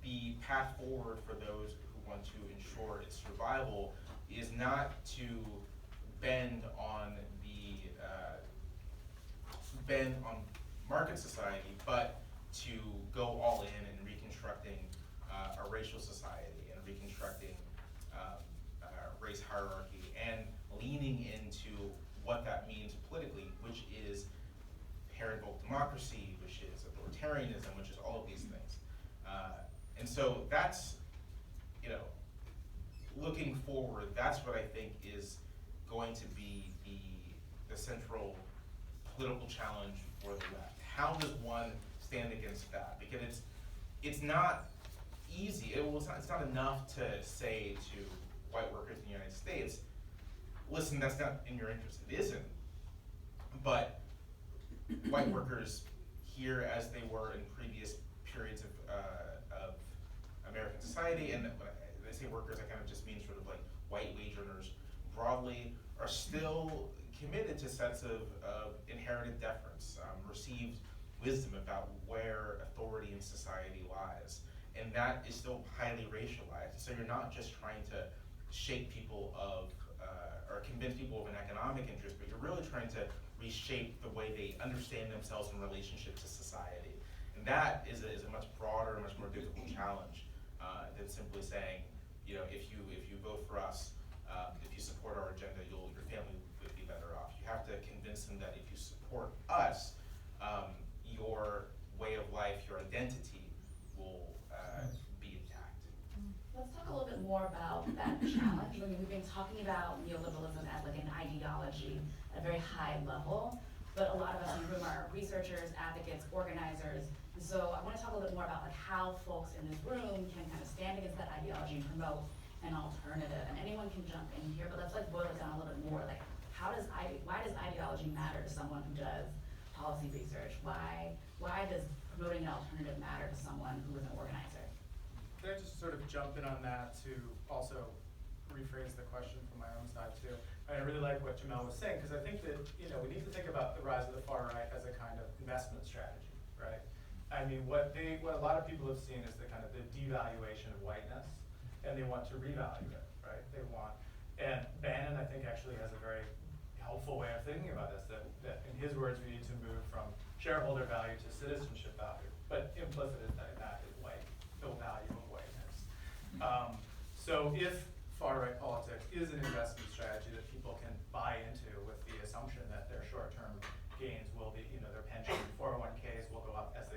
the path forward for those who want to ensure its survival is not to bend on market society, but to go all in reconstructing a racial society and reconstructing race hierarchy and leaning into what that means politically, which is parent-vote democracy, which is authoritarianism, which is all of these things. And so that's, looking forward, that's what I think is going to be the central political challenge for the left. How does one stand against that? Because it's not easy. It's not enough to say to white workers in the United States, listen, that's not in your interest. It isn't. But white workers here, as they were in previous periods of American society, and when I say workers, I kind of just mean sort of like white wage earners broadly, are still committed to sets of inherited deference, received wisdom about where authority in society lies. And that is still highly racialized. So you're not just trying to shape people or convince people of an economic interest, but you're really trying to reshape the way they understand themselves in relationship to society. And that is a much broader, much more difficult challenge than simply saying, if you vote for us, if you support our agenda, your family would be better off. You have to convince them that if you support us, your way of life, your identity will be intact. Let's talk a little bit more about that challenge. I mean, we've been talking about neoliberalism as like an ideology at a very high level, but a lot of us in the room are researchers, advocates, organizers. And so I want to talk a little bit more about like how folks in this room can kind of stand against that ideology and promote an alternative. And anyone can jump in here, but let's like boil it down a little bit more. Like, why does ideology matter to someone who does policy research? Why does promoting an alternative matter to someone who is an organizer? Can I just sort of jump in on that to also rephrase the question from my own side too? I really like what Jamelle was saying, because I think that we need to think about the rise of the far right as a kind of investment strategy, right? I mean, what a lot of people have seen is the kind of the devaluation of whiteness, and they want to revalue it, right? And Bannon, I think, actually has a very helpful way of thinking about this, that in his words, we need to move from shareholder value to citizenship value, but implicit in that is the value of whiteness. So if far-right politics is an investment strategy that people can buy into with the assumption that their short-term gains will be, their pension 401ks will go up as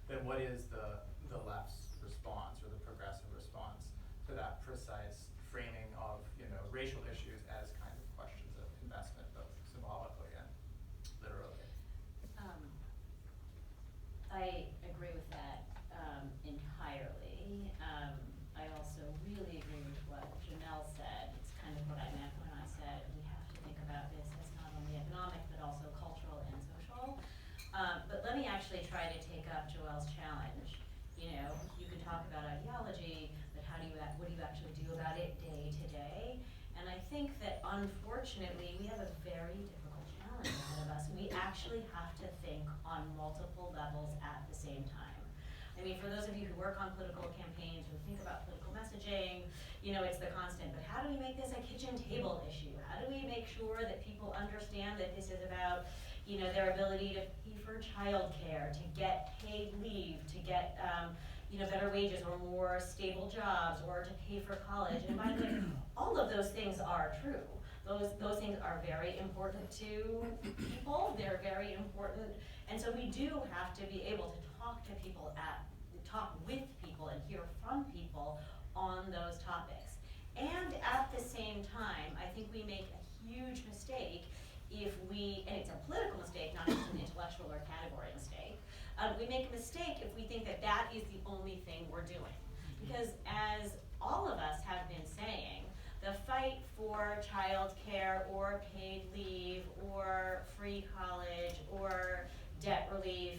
then what is the left's response or the progressive response to that precise framing of, racial issues as kind of questions of investment, both symbolically and literally? I agree with that entirely. I also really agree with what Jamelle said. It's kind of what I meant when I said we have to think about this as not only economic but also cultural and social. But let me actually try to take up Joelle's challenge. You can talk about ideology, but what do you actually do about it day to day? And I think that unfortunately we have a very difficult challenge ahead of us. We actually have to think on multiple levels at the same time. I mean, for those of you who work on political campaigns or think about political messaging, it's the constant, but how do we make this a kitchen table issue? How do we make sure that people understand that this is about, their ability to pay for childcare, to get paid leave, to get, better wages or more stable jobs, or to pay for college? And by the way, all of those things are true. Those things are very important to people. They're very important, and so we do have to be able to talk with people and hear from people on those topics. And at the same time, I think we make a huge mistake and it's a political mistake, not just an intellectual or category mistake. We make a mistake if we think that that is the only thing we're doing. Because as all of us have been saying, the fight for childcare or paid leave or free college or debt relief,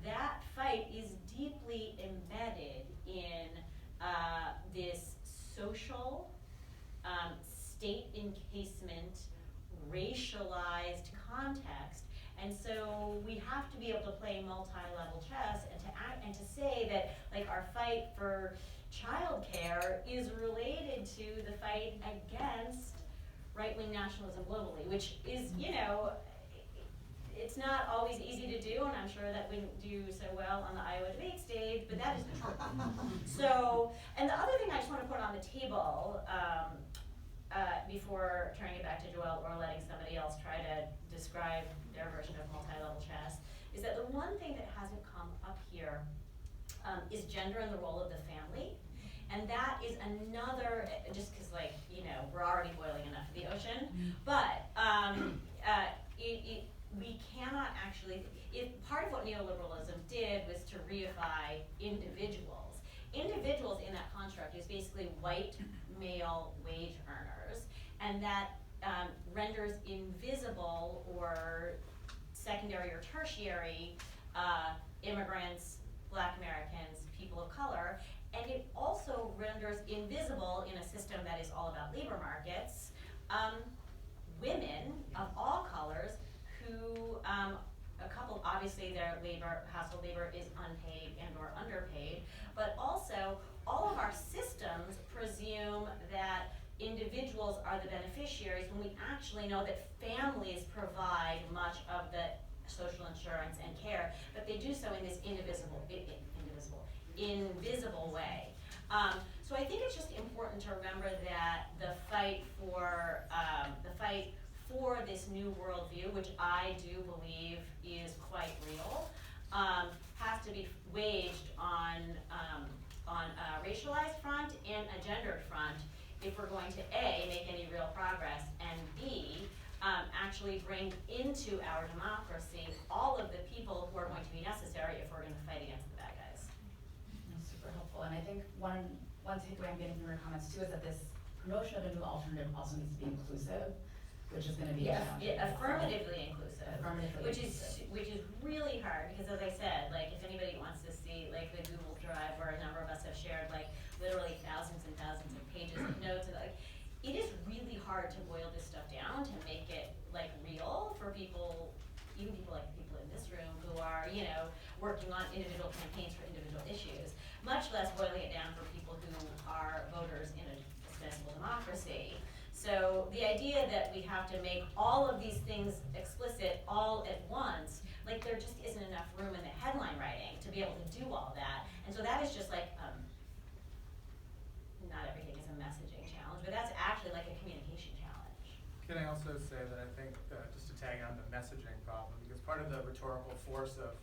that fight is deeply embedded in this social, state encasement, racialized context. And so we have to be able to play multi-level chess and to say that our fight for childcare is related to the fight against right-wing nationalism globally, which is, it's not always easy to do, and I'm sure that wouldn't do so well on the Iowa debate stage, but that is the truth. So, and the other thing I just want to put on the table, before turning it back to Joelle or letting somebody else try to describe their version of multi-level chess, is that the one thing that hasn't come up here is gender and the role of the family. And that is another, just because we're already boiling enough of the ocean, but we cannot actually, part of what neoliberalism did was to reify individuals. Individuals in that construct is basically white male wage earners, and that renders invisible or secondary or tertiary immigrants, Black Americans, people of color, and it also renders invisible in a system that is all about labor markets, women of all colors who, obviously their household labor is unpaid and or underpaid, but also all of our systems presume that individuals are the beneficiaries when we actually know that families provide much of the social insurance and care, but they do so in this invisible way. So I think it's just important to remember that the fight for this new worldview, which I do believe is quite real, has to be waged on a racialized front and a gendered front if we're going to A, make any real progress, and B, actually bring into our democracy all of the people who are going to be necessary if we're going to fight against the bad guys. That's super helpful, and I think one takeaway I'm getting from your comments too is that this promotion of a new alternative also needs to be inclusive, which is going to be affirmatively inclusive, which is really hard because, as I said, if anybody wants to see the Google Drive where a number of us have shared literally thousands and thousands of pages of notes, and it is really hard to boil this stuff down to make it real for people, even people like the people in this room who are working on individual campaigns for individual issues, much less boiling it down for people who are voters in a dispensable democracy. So the idea that we have to make all of these things explicit all at once, there just isn't enough room in the headline writing to be able to do all that. And so that is just not everything is a messaging challenge, but that's actually a communication challenge. Can I also say that I think, just to tag on the messaging problem, because part of the rhetorical force of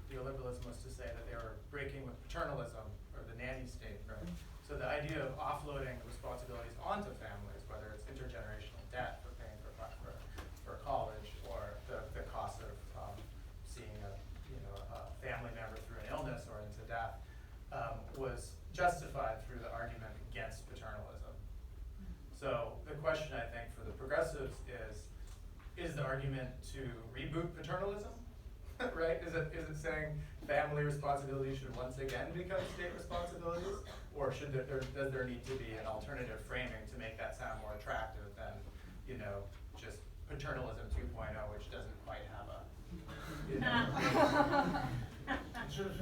neoliberalism was to say that they were breaking with paternalism or the nanny state, right? So the idea of offloading responsibilities onto families, whether it's intergenerational debt for paying for college or the cost of seeing a family member through an illness or into death, was justified through the argument against paternalism. So the question I think for the progressives is the argument to reboot paternalism? Right? Is it saying family responsibilities should once again become state responsibilities? Or does there need to be an alternative framing to make that sound more attractive than, just paternalism 2.0, which doesn't quite have a, Sort of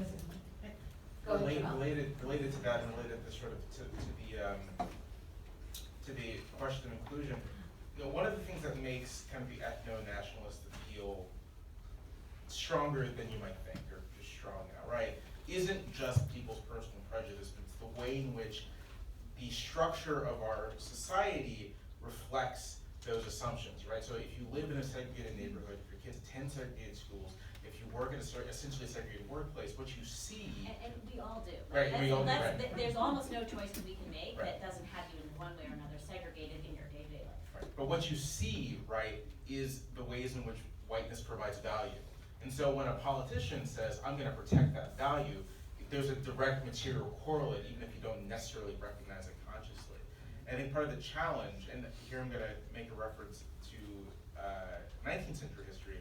Go ahead, Jamelle. related to that and related to sort of to the question of inclusion, one of the things that makes kind of the ethno-nationalist appeal stronger than you might think, or just strong now, right, isn't just people's personal prejudice, but it's the way in which the structure of our society reflects those assumptions, right? So if you live in a segregated neighborhood, if your kids attend segregated schools, if you work in a essentially segregated workplace, what you see. And we all do. Right, we all do, right. There's almost no choice that we can make Right. that doesn't have you in one way or another segregated in your day-to-day life. Right. But what you see, right, is the ways in which whiteness provides value. And so when a politician says, I'm gonna protect that value, there's a direct material correlate, even if you don't necessarily recognize it consciously. And I think part of the challenge, and here I'm gonna make a reference to 19th century history,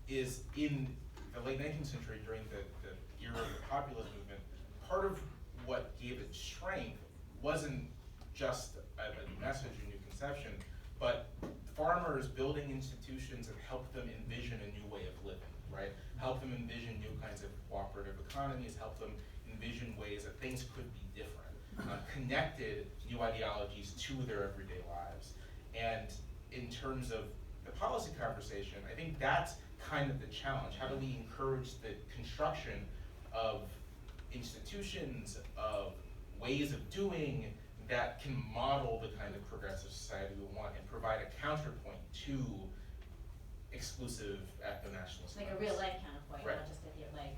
is in the late 19th century, during the era of the populist movement, part of what gave it strength wasn't just a message, a new conception, but farmers building institutions that helped them envision a new way of living, right? Help them envision new kinds of cooperative economies, help them envision ways that things could be different, connected new ideologies to their everyday lives. And in terms of the policy conversation, I think that's kind of the challenge. How do we encourage the construction of institutions, of ways of doing that can model the kind of progressive society we want and provide a counterpoint to exclusive ethno-nationalist Like a movements. real life counterpoint, Right. not just like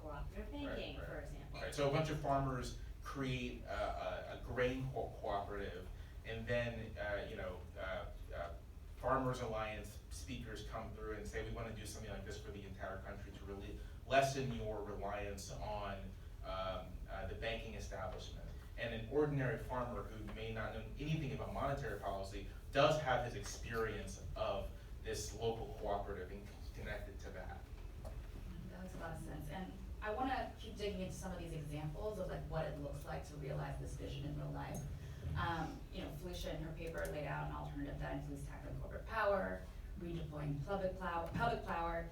cooperative banking, Right. for example. Right, so a bunch of farmers create a grain cooperative, and then Farmers Alliance speakers come through and say, we want to do something like this for the entire country to really lessen your reliance on the banking establishment. And an ordinary farmer who may not know anything about monetary policy does have his experience of this local cooperative and connected to that. That makes a lot of sense. And I want to keep digging into some of these examples of like what it looks like to realize this vision in real life. Felicia in her paper laid out an alternative that includes tackling corporate power, redeploying public power,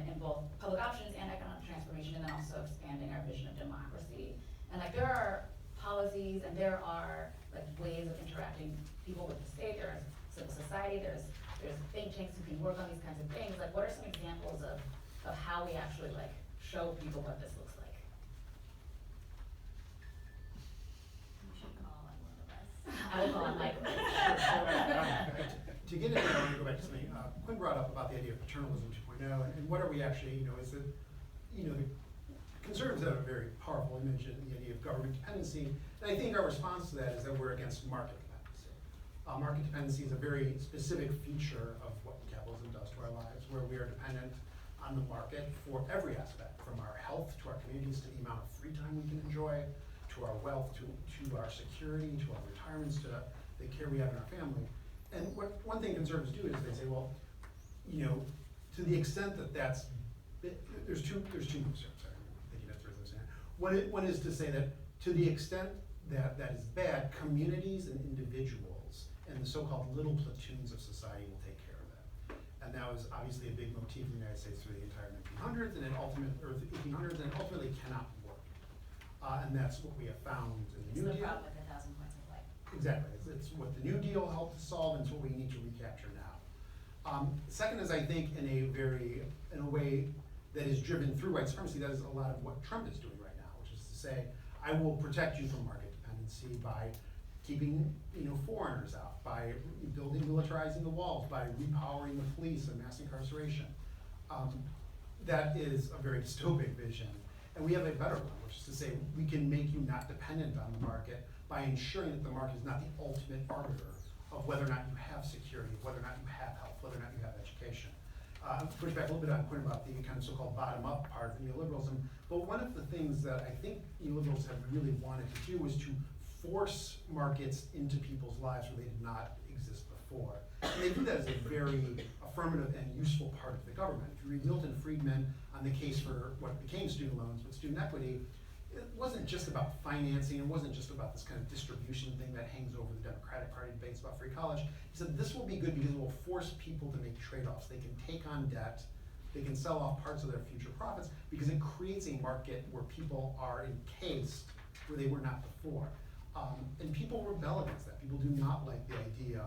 in both public options and economic transformation, and then also expanding our vision of democracy. And like there are policies and there are like ways of interacting people with the state, there is civil society, there's think tanks who can work on these kinds of things. Like what are some examples of how we actually like show people what this looks like? You should call on one of us. I will call on Mike. To get into that, I want to go back to something Quinn brought up about the idea of paternalism 2.0, and what are we actually, is that, the conservatives have a very powerful image in the idea of government dependency, and I think our response to that is that we're against market dependency. Market dependency is a very specific feature of what capitalism does to our lives, where we are dependent on the market for every aspect, from our health to our communities to the amount of free time we can enjoy, to our wealth, to our security, to our retirements, to the care we have in our family. And one thing conservatives do is they say, well, to the extent that that's, there's two moves here, sorry, I'm thinking that's what I'm saying. One is to say that to the extent that that is bad, communities and individuals and the so-called little platoons of society will take care of that. And that was obviously a big motif in the United States through the entire 1900s and the 1800s, and it ultimately cannot work. And that's what we have found in the New It's the Deal. problem with 1,000 points of light. Exactly, it's what the New Deal helped to solve, and it's what we need to recapture now. Second is, I think, in a way that is driven through white supremacy, that is a lot of what Trump is doing right now, which is to say, I will protect you from market dependency by keeping foreigners out, by militarizing the walls, by repowering the police and mass incarceration. that is a very dystopic vision. And we have a better one, which is to say we can make you not dependent on the market by ensuring that the market is not the ultimate arbiter of whether or not you have security, whether or not you have health, whether or not you have education. Push back a little bit on Quinn about the kind of so-called bottom-up part of neoliberalism, but one of the things that I think neoliberals have really wanted to do was to force markets into people's lives where they did not exist before. And they do that as a very affirmative and useful part of the government. If you read Milton Friedman on the case for what became student loans with student equity, it wasn't just about financing, it wasn't just about this kind of distribution thing that hangs over the Democratic Party debates about free college. He said this will be good because it will force people to make trade-offs. They can take on debt, they can sell off parts of their future profits because it creates a market where people are encased where they were not before. And people rebel against that. People do not like the idea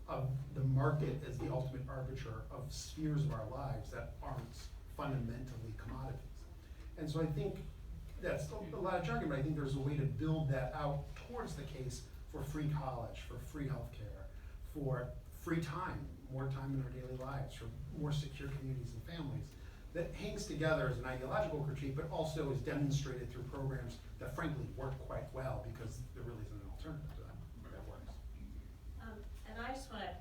of the market as the ultimate arbiter of spheres of our lives that aren't fundamentally commodities. And so I think that's a lot of jargon, but I think there's a way to build that out towards the case for free college, for free healthcare, for free time, more time in our daily lives, for more secure communities and families, that hangs together as an ideological critique, but also is demonstrated through programs that frankly work quite well because there really isn't an alternative to them that works. And I just want to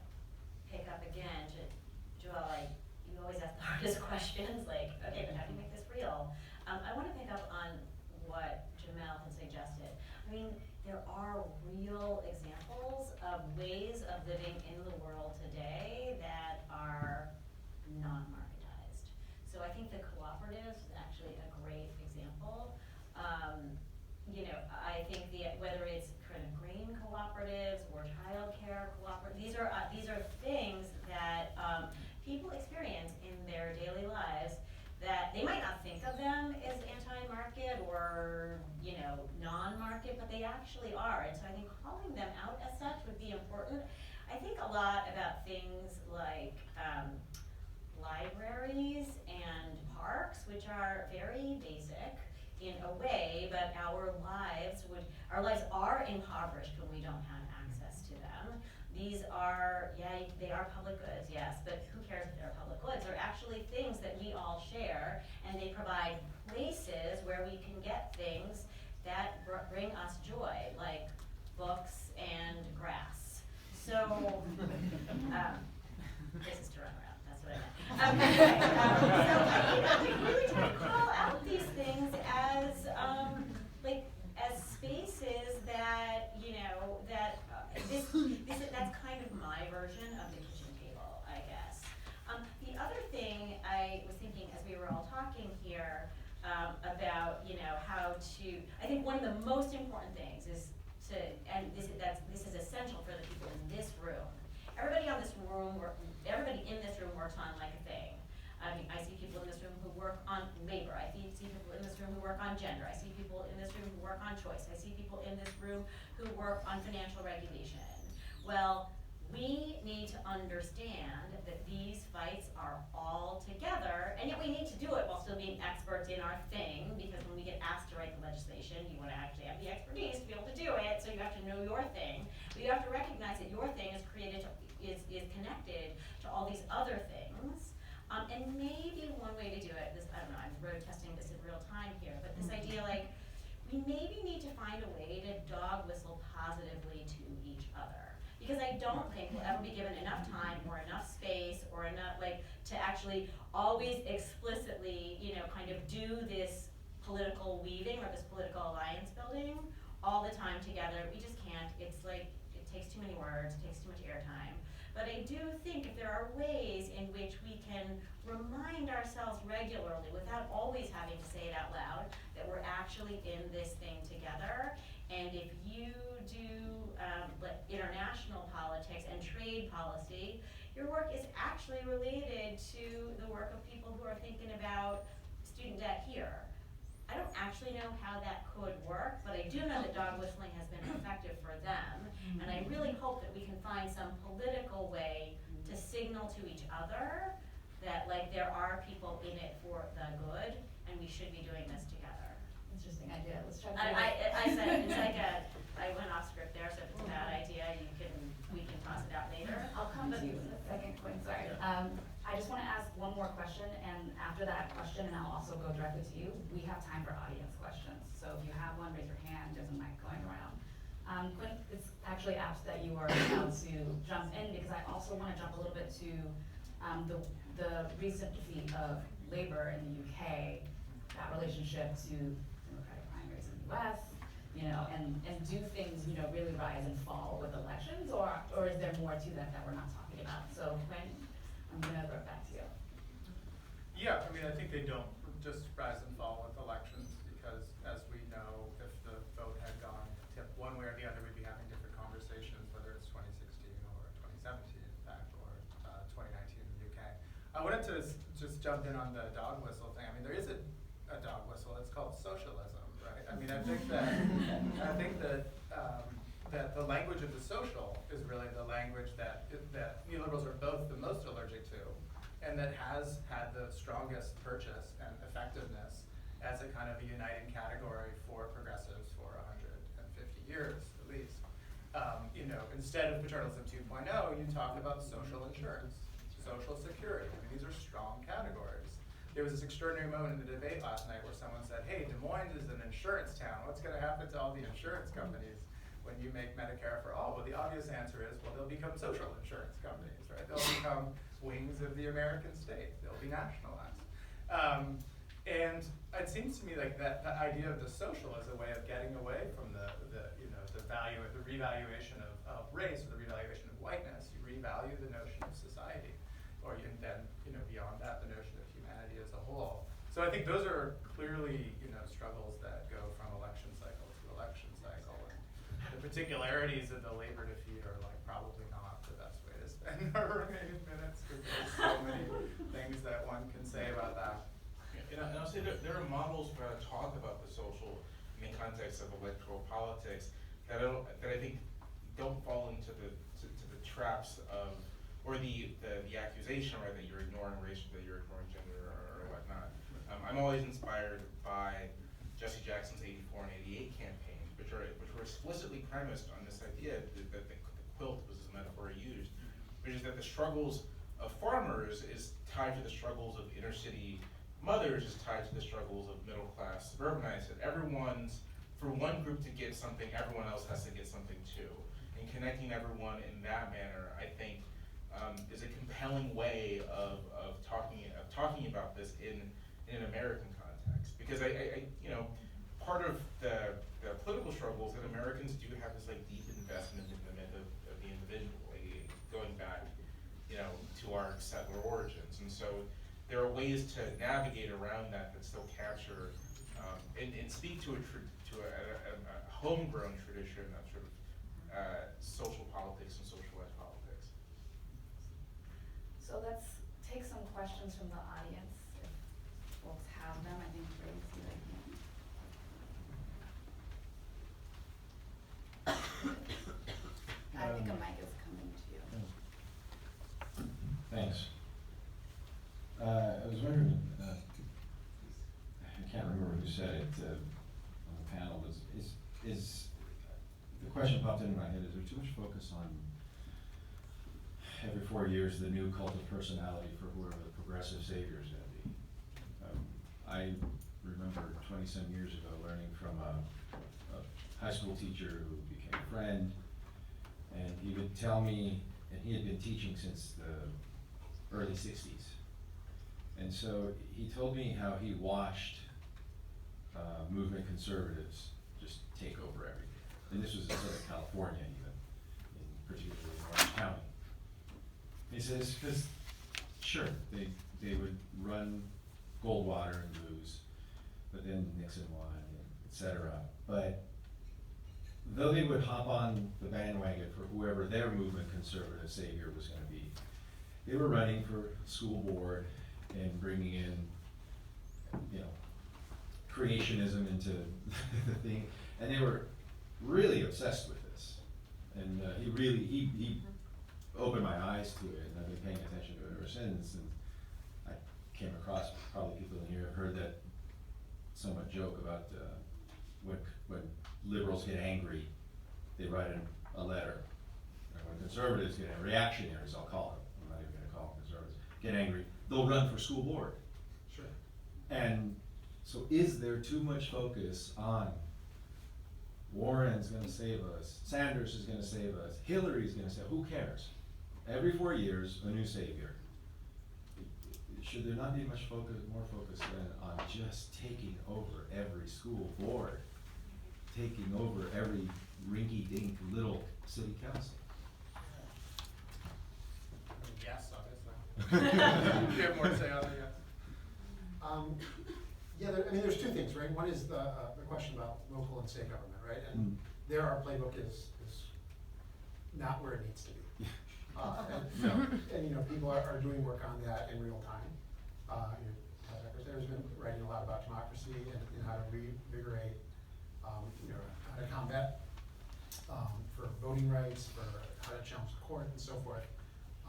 pick up again to Joelle, you always ask the hardest questions, like, okay, but how do you make this real? I want to pick up on what Jamelle had suggested. I mean, there are real examples of ways of living in the world today that are non-marketized. So I think the cooperative is actually a great example. You know, I think whether it's kind of green cooperatives or childcare cooperatives, these are things that people experience in their daily lives that they might not think of them as anti-market or, you know, non-market, but they actually are. And so I think calling them out as such would be important. I think a lot about things like libraries and parks, which are very basic in a way, but our lives are impoverished when we don't have access to them. These are, yeah, they are public goods, yes, but who cares if they're public goods? They're actually things that we all share, and they provide places where we can get things that bring us joy, like books and grass. So, this is to run around, that's what I meant. So I think we really try to call out these things as, as spaces that, you know, that that's kind of my version of the kitchen table, I guess. The other thing I was thinking as we were all talking here about, you know, how to, I think one of the most important things is to, and this is essential for the people in this room. Everybody in this room works on like a thing. I mean, I see people in this room who work on labor. I see people in this room who work on gender. I see people in this room who work on choice. I see people in this room who work on financial regulation. Well, we need to understand that these fights are all together, and yet we need to do it while still being experts in our thing, because when we get asked to write the legislation, you want to actually have the expertise to be able to do it, so you have to know your thing. But you have to recognize that your thing is connected to all these other things. And maybe one way to do it, I don't know, I'm road testing this in real time here, but this idea like, we maybe need to find a way to dog whistle positively to each other. Because I don't think we'll ever be given enough time or enough space or enough, to actually always explicitly, you know, kind of do this political weaving or this political alliance building all the time together. We just can't. It's like, it takes too many words, it takes too much airtime. But I do think if there are ways in which we can remind ourselves regularly, without always having to say it out loud, that we're actually in this thing together. And if you do international politics and trade policy, your work is actually related to the work of people who are thinking about student debt here. I don't actually know how that could work, but I do know that dog whistling has been effective for them. And I really hope that we can find some political way to signal to each other that there are people in it for the good, and we should be doing this together. Interesting idea. Let's try to I said it's like I went off script there, so if it's a bad idea, we can toss it out later. I'll come to you in a second, Quinn, sorry. I just want to ask one more question, and after that question and go directly to you. We have time for audience questions, so if you have one, raise your hand, there's a mic going around. Quinn, it's actually apt that you are about to jump in, because I also want to jump a little bit to the recent defeat of Labour in the UK, that relationship to Democratic primaries in the US, and do things, really rise and fall with elections, or is there more to that we're not talking about? So Quinn, I'm gonna throw it back to you. Yeah, I mean, I think they don't just rise and fall with elections, because as we know, if the vote had gone tip one way or the other, we'd be having different conversations, whether it's 2016 or 2017, in fact, or 2019 in the UK. I wanted to just jump in on the dog whistle thing. I mean, there is a dog whistle. It's called socialism, right? I mean, I think that that the language of the social is really the language that neoliberals are both the most allergic to, and that has had the strongest purchase and effectiveness as a kind of a uniting category for progressives for 150 years at least. Instead of paternalism 2.0, you talk about social insurance, social security. I mean, these are strong categories. There was this extraordinary moment in the debate last night where someone said, hey, Des Moines is an insurance town. What's going to happen to all the insurance companies when you make Medicare for all? Well, the obvious answer is, well, they'll become social insurance companies, right? They'll become wings of the American state. They'll be nationalized. And it seems to me like that the idea of the social is a way of getting away from the revaluation of race, or the revaluation of whiteness. You revalue the notion of society, or you can then, beyond that, the notion of humanity as a whole. So I think those are clearly, struggles that go from election cycle to election cycle. And the particularities of the Labour defeat are probably not the best way to spend our remaining minutes, because there's so many things that one can say about that. And I'll say that there are models for how to talk about the social in the context of electoral politics that I think don't fall into the traps of, or the accusation, right, that you're ignoring race, or that you're ignoring gender, or whatnot. I'm always inspired by Jesse Jackson's 84 and 88 campaigns, which were explicitly premised on this idea that the quilt was the metaphor used, which is that the struggles of farmers is tied to the struggles of inner city mothers, is tied to the struggles of middle class suburbanites, that for one group to get something, everyone else has to get something too. And connecting everyone in that manner, I think, is a compelling way of talking about this in an American context. Because part of the political struggles that Americans do have this deep investment in the myth of the individual, going back, to our settler origins. And so there are ways to navigate around that still capture and speak to a homegrown tradition of sort of social politics and socialized politics. So let's take some questions from the audience, if folks have them. I think raise your hand. I think a mic is coming to you. Thanks. I was wondering, I can't remember who said it on the panel, but is the question popped into my head, is there too much focus on every 4 years the new cult of personality for whoever the progressive savior is going to be? I remember 20-some years ago learning from a high school teacher who became a friend, and he would tell me, and he had been teaching since the early 60s. And so he told me how he watched movement conservatives just take over everything. And this was in Southern California even, particularly in Orange County. He says, because sure, they would run Goldwater and lose, but then Nixon won, et cetera. But though they would hop on the bandwagon for whoever their movement conservative savior was going to be, they were running for school board and bringing in, creationism into the thing, and they were really obsessed with this. And he opened my eyes to it, and I've been paying attention to it ever since. And I came across, probably people in here have heard that somewhat joke about when liberals get angry, they write a letter. And when conservatives get angry, reactionaries, I'll call them, I'm not even going to call them conservatives, get angry, they'll run for school board. Sure. And So is there too much focus on Warren's gonna save us, Sanders is gonna save us, Hillary's gonna save, who cares? Every 4 years, a new savior. Should there not be much focus, more focus then on just taking over every school board, taking over every rinky-dink little city council? Yes, obviously. You have more to say on that, yes? Yeah, there's two things, right? One is the question about local and state government, right? And there our playbook is not where it needs to be. And people are doing work on that in real time. There's been writing a lot about democracy and how to reinvigorate, how to combat for voting rights, for how to challenge the court and so forth.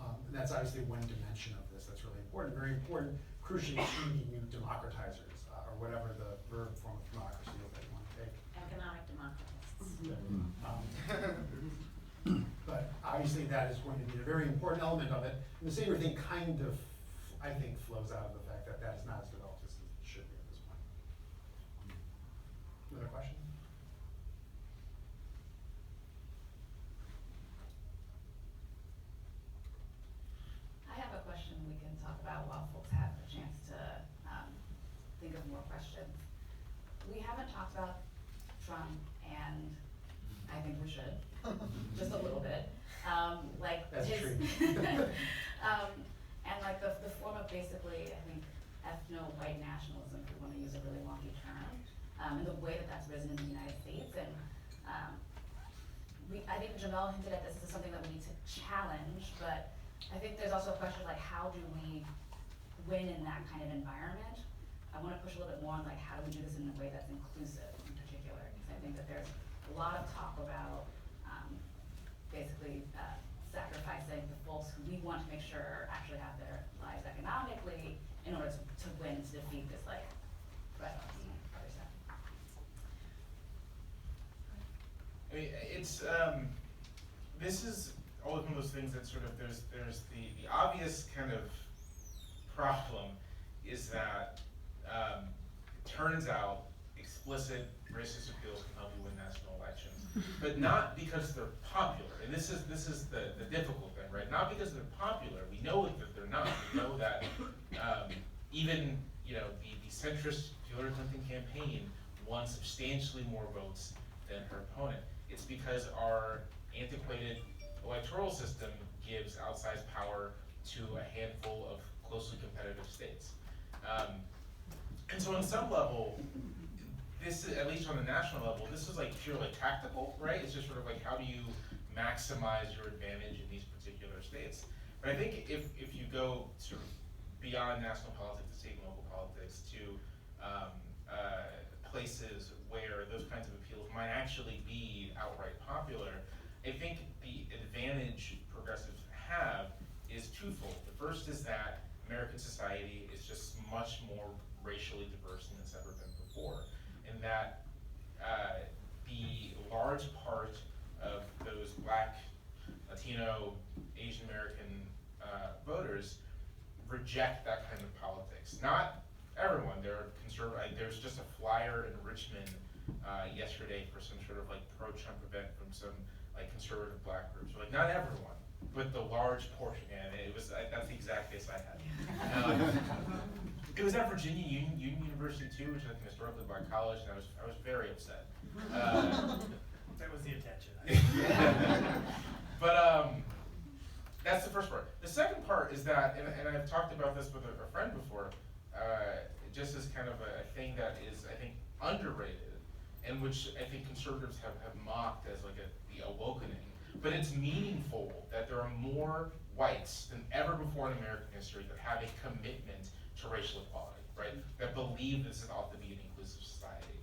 And that's obviously one dimension of this that's really important, very important, crucially you democratizers, or whatever the verb form of democracy is that you want to take. Economic democratists. But obviously that is going to be a very important element of it. And the savior thing kind of, I think, flows out of the fact that that is not as developed as it should be at this point. Another question? I have a question we can talk about while folks have a chance to think of more questions. We haven't talked about Trump, and I think we should, just a little bit. That's true. And like the form of basically, I think, ethno-white nationalism, if we want to use a really wonky term, and the way that that's risen in the United States. And I think Jamelle hinted at this is something that we need to challenge, but I think there's also a question like, how do we win in that kind of environment? I want to push a little bit more on like, how do we do this in a way that's inclusive in particular? Because I think that there's a lot of talk about basically sacrificing the folks who we want to make sure actually have their lives economically in order to win, to defeat this like threat on the other side. I mean, it's, this is always one of those things that sort of, there's the obvious kind of problem is that it turns out explicit racist appeals can help you win national elections, but not because they're popular. And this is the difficult thing, right? Not because they're popular. We know that they're not. We know that even the centrist Hillary Clinton campaign won substantially more votes than her opponent. It's because our antiquated electoral system gives outsized power to a handful of closely competitive states. And so on some level, this is, at least on the national level, this is like purely tactical, right? It's just sort of like, how do you maximize your advantage in these particular states? But I think if you go sort of beyond national politics to state and local politics to places where those kinds of appeals might actually be outright popular, I think the advantage progressives have is twofold. The first is that American society is just much more racially diverse than it's ever been before, and that the large part of those Black, Latino, Asian American voters reject that kind of politics. Not everyone. There's just a flyer in Richmond yesterday for some sort of like pro-Trump event from some like conservative Black groups. Like not everyone, but the large portion. And it was that's the exact case I had. It was at Virginia Union University too, which is like an historically Black college, and I was very upset. That was the intention. But that's the first part. The second part is that, and I've talked about this with a friend before, just as kind of a thing that is, I think, underrated, and which I think conservatives have mocked as like the awakening. But it's meaningful that there are more whites than ever before in American history that have a commitment to racial equality, right? That believe this ought to be an inclusive society.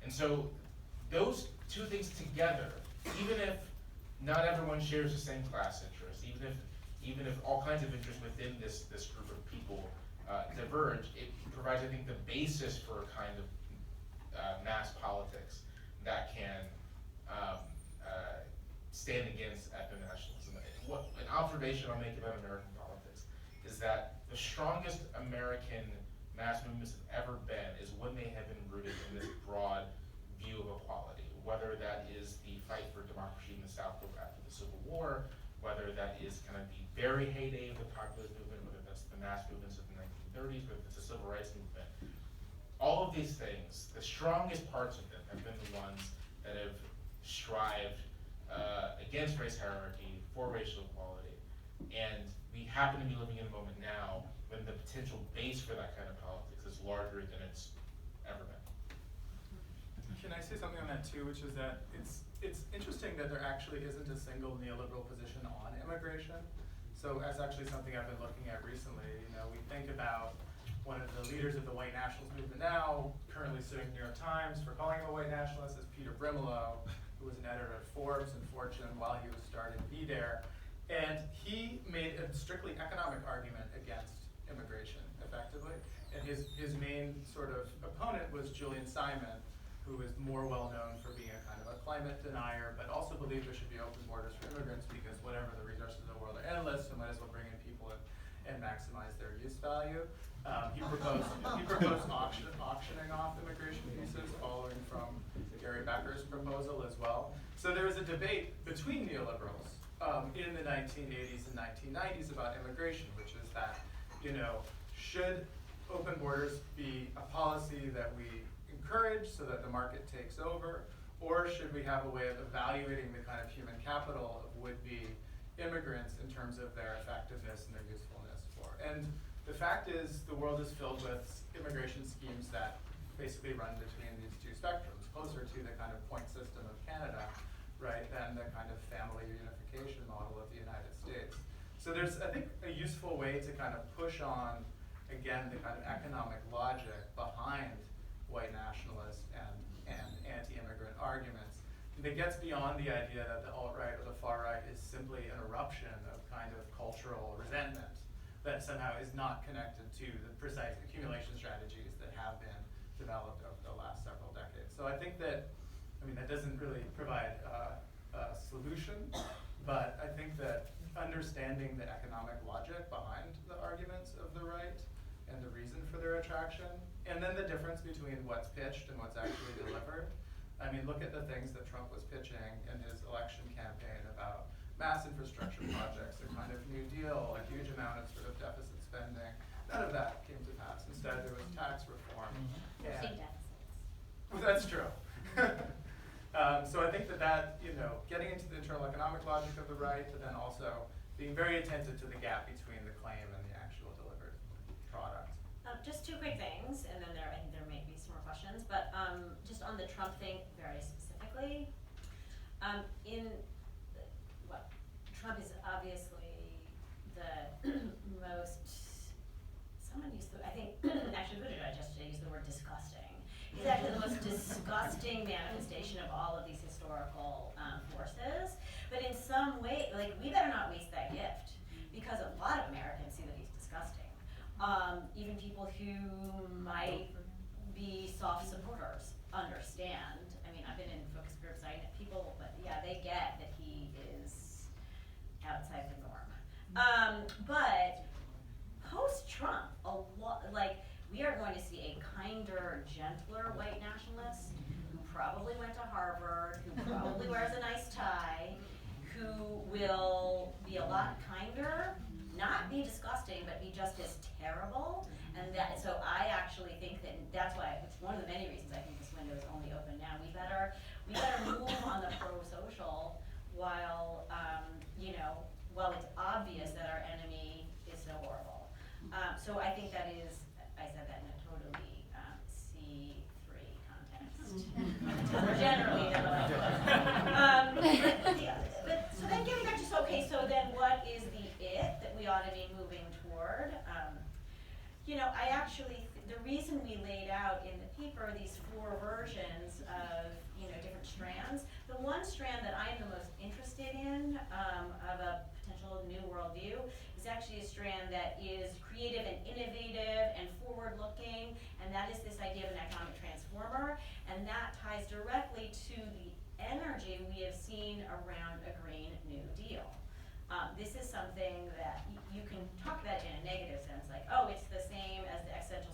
And so those two things together, even if not everyone shares the same class interests, even if all kinds of interests within this group of people diverge, it provides, I think, the basis for a kind of mass politics that can stand against ethno-nationalism. An observation I'll make about American politics is that the strongest American mass movements have ever been is when they have been rooted in this broad view of equality, whether that is the fight for democracy in the South after the Civil War, whether that is kind of the very heyday of the populist movement, whether that's the mass movements of the 1930s, whether it's the civil rights movement. All of these things, the strongest parts of them have been the ones that have strived against race hierarchy, for racial equality. And we happen to be living in a moment now when the potential base for that kind of politics is larger than it's ever been. Can I say something on that too, which is that it's interesting that there actually isn't a single neoliberal position on immigration. So that's actually something I've been looking at recently. You know, we think about one of the leaders of the white nationalist movement now, currently suing New York Times for calling him a white nationalist, is Peter Brimelow, who was an editor at Forbes and Fortune while he was starting Be There. And he made a strictly economic argument against immigration, effectively. And his main sort of opponent was Julian Simon, who is more well known for being a kind of a climate denier, but also believed there should be open borders for immigrants because whatever the resources of the world are endless, so might as well bring in people and maximize their use value. He proposed auctioning off immigration visas, following from Gary Becker's proposal as well. So there was a debate between neoliberals in the 1980s and 1990s about immigration, which is that, you know, should open borders be a policy that we encourage so that the market takes over, or should we have a way of evaluating the kind of human capital of would-be immigrants in terms of their effectiveness and their usefulness for? And the fact is, the world is filled with immigration schemes that basically run between these two spectrums, closer to the kind of point system of Canada, right, than the kind of family reunification model of the United States. So there's, I think, a useful way to kind of push on, again, the kind of economic logic behind white nationalist and anti-immigrant arguments that gets beyond the idea that the alt-right or the far-right is simply an eruption of kind of cultural resentment that somehow is not connected to the precise accumulation strategies that have been developed over the last several decades. So I think that, I mean, that doesn't really provide a solution, but I think that understanding the economic logic behind the arguments of the right and the reason for their attraction, and then the difference between what's pitched and what's actually delivered. I mean, look at the things that Trump was pitching in his election campaign about mass infrastructure projects, a kind of New Deal, a huge amount of sort of deficit spending. None of that came to pass. Instead, there was tax reform. We're And, seeing deficits. well, that's true. So I think that, you know, getting into the internal economic logic of the right, but then also being very attentive to the gap between the claim and the actual delivered product. Just two quick things, and then I think there may be some more questions, but just on the Trump thing very specifically, Trump is obviously the most, someone used the, I think, actually Buttigieg yesterday used the word disgusting. He's actually the most disgusting manifestation of all of these historical forces, but in some way, like, we better not waste that gift, because a lot of Americans see that he's disgusting. Even people who might be soft supporters understand. I mean, I've been in focus groups, I know people, but yeah, they get that he is outside the norm. But post-Trump, we are going to see a kinder, gentler white nationalist who probably went to Harvard, who probably wears a nice tie, who will be a lot kinder, not be disgusting, but be just as terrible. And so I actually think that's why, it's one of the many reasons I think this window is only open now. We better move on the pro-social while, while it's obvious that our enemy is so horrible. So I think that is, I said that in a totally C3 context. More generally than what I was. But so then getting back to, so then what is the it that we ought to be moving toward? I actually, the reason we laid out in the paper these 4 versions of, different strands, the one strand that I am the most interested in of a potential new worldview is actually a strand that is creative and innovative and forward-looking, and that is this idea of an economic transformer, and that ties directly to the energy we have seen around a Green New Deal. This is something that you can talk about in a negative sense, like, oh, it's the same as the existential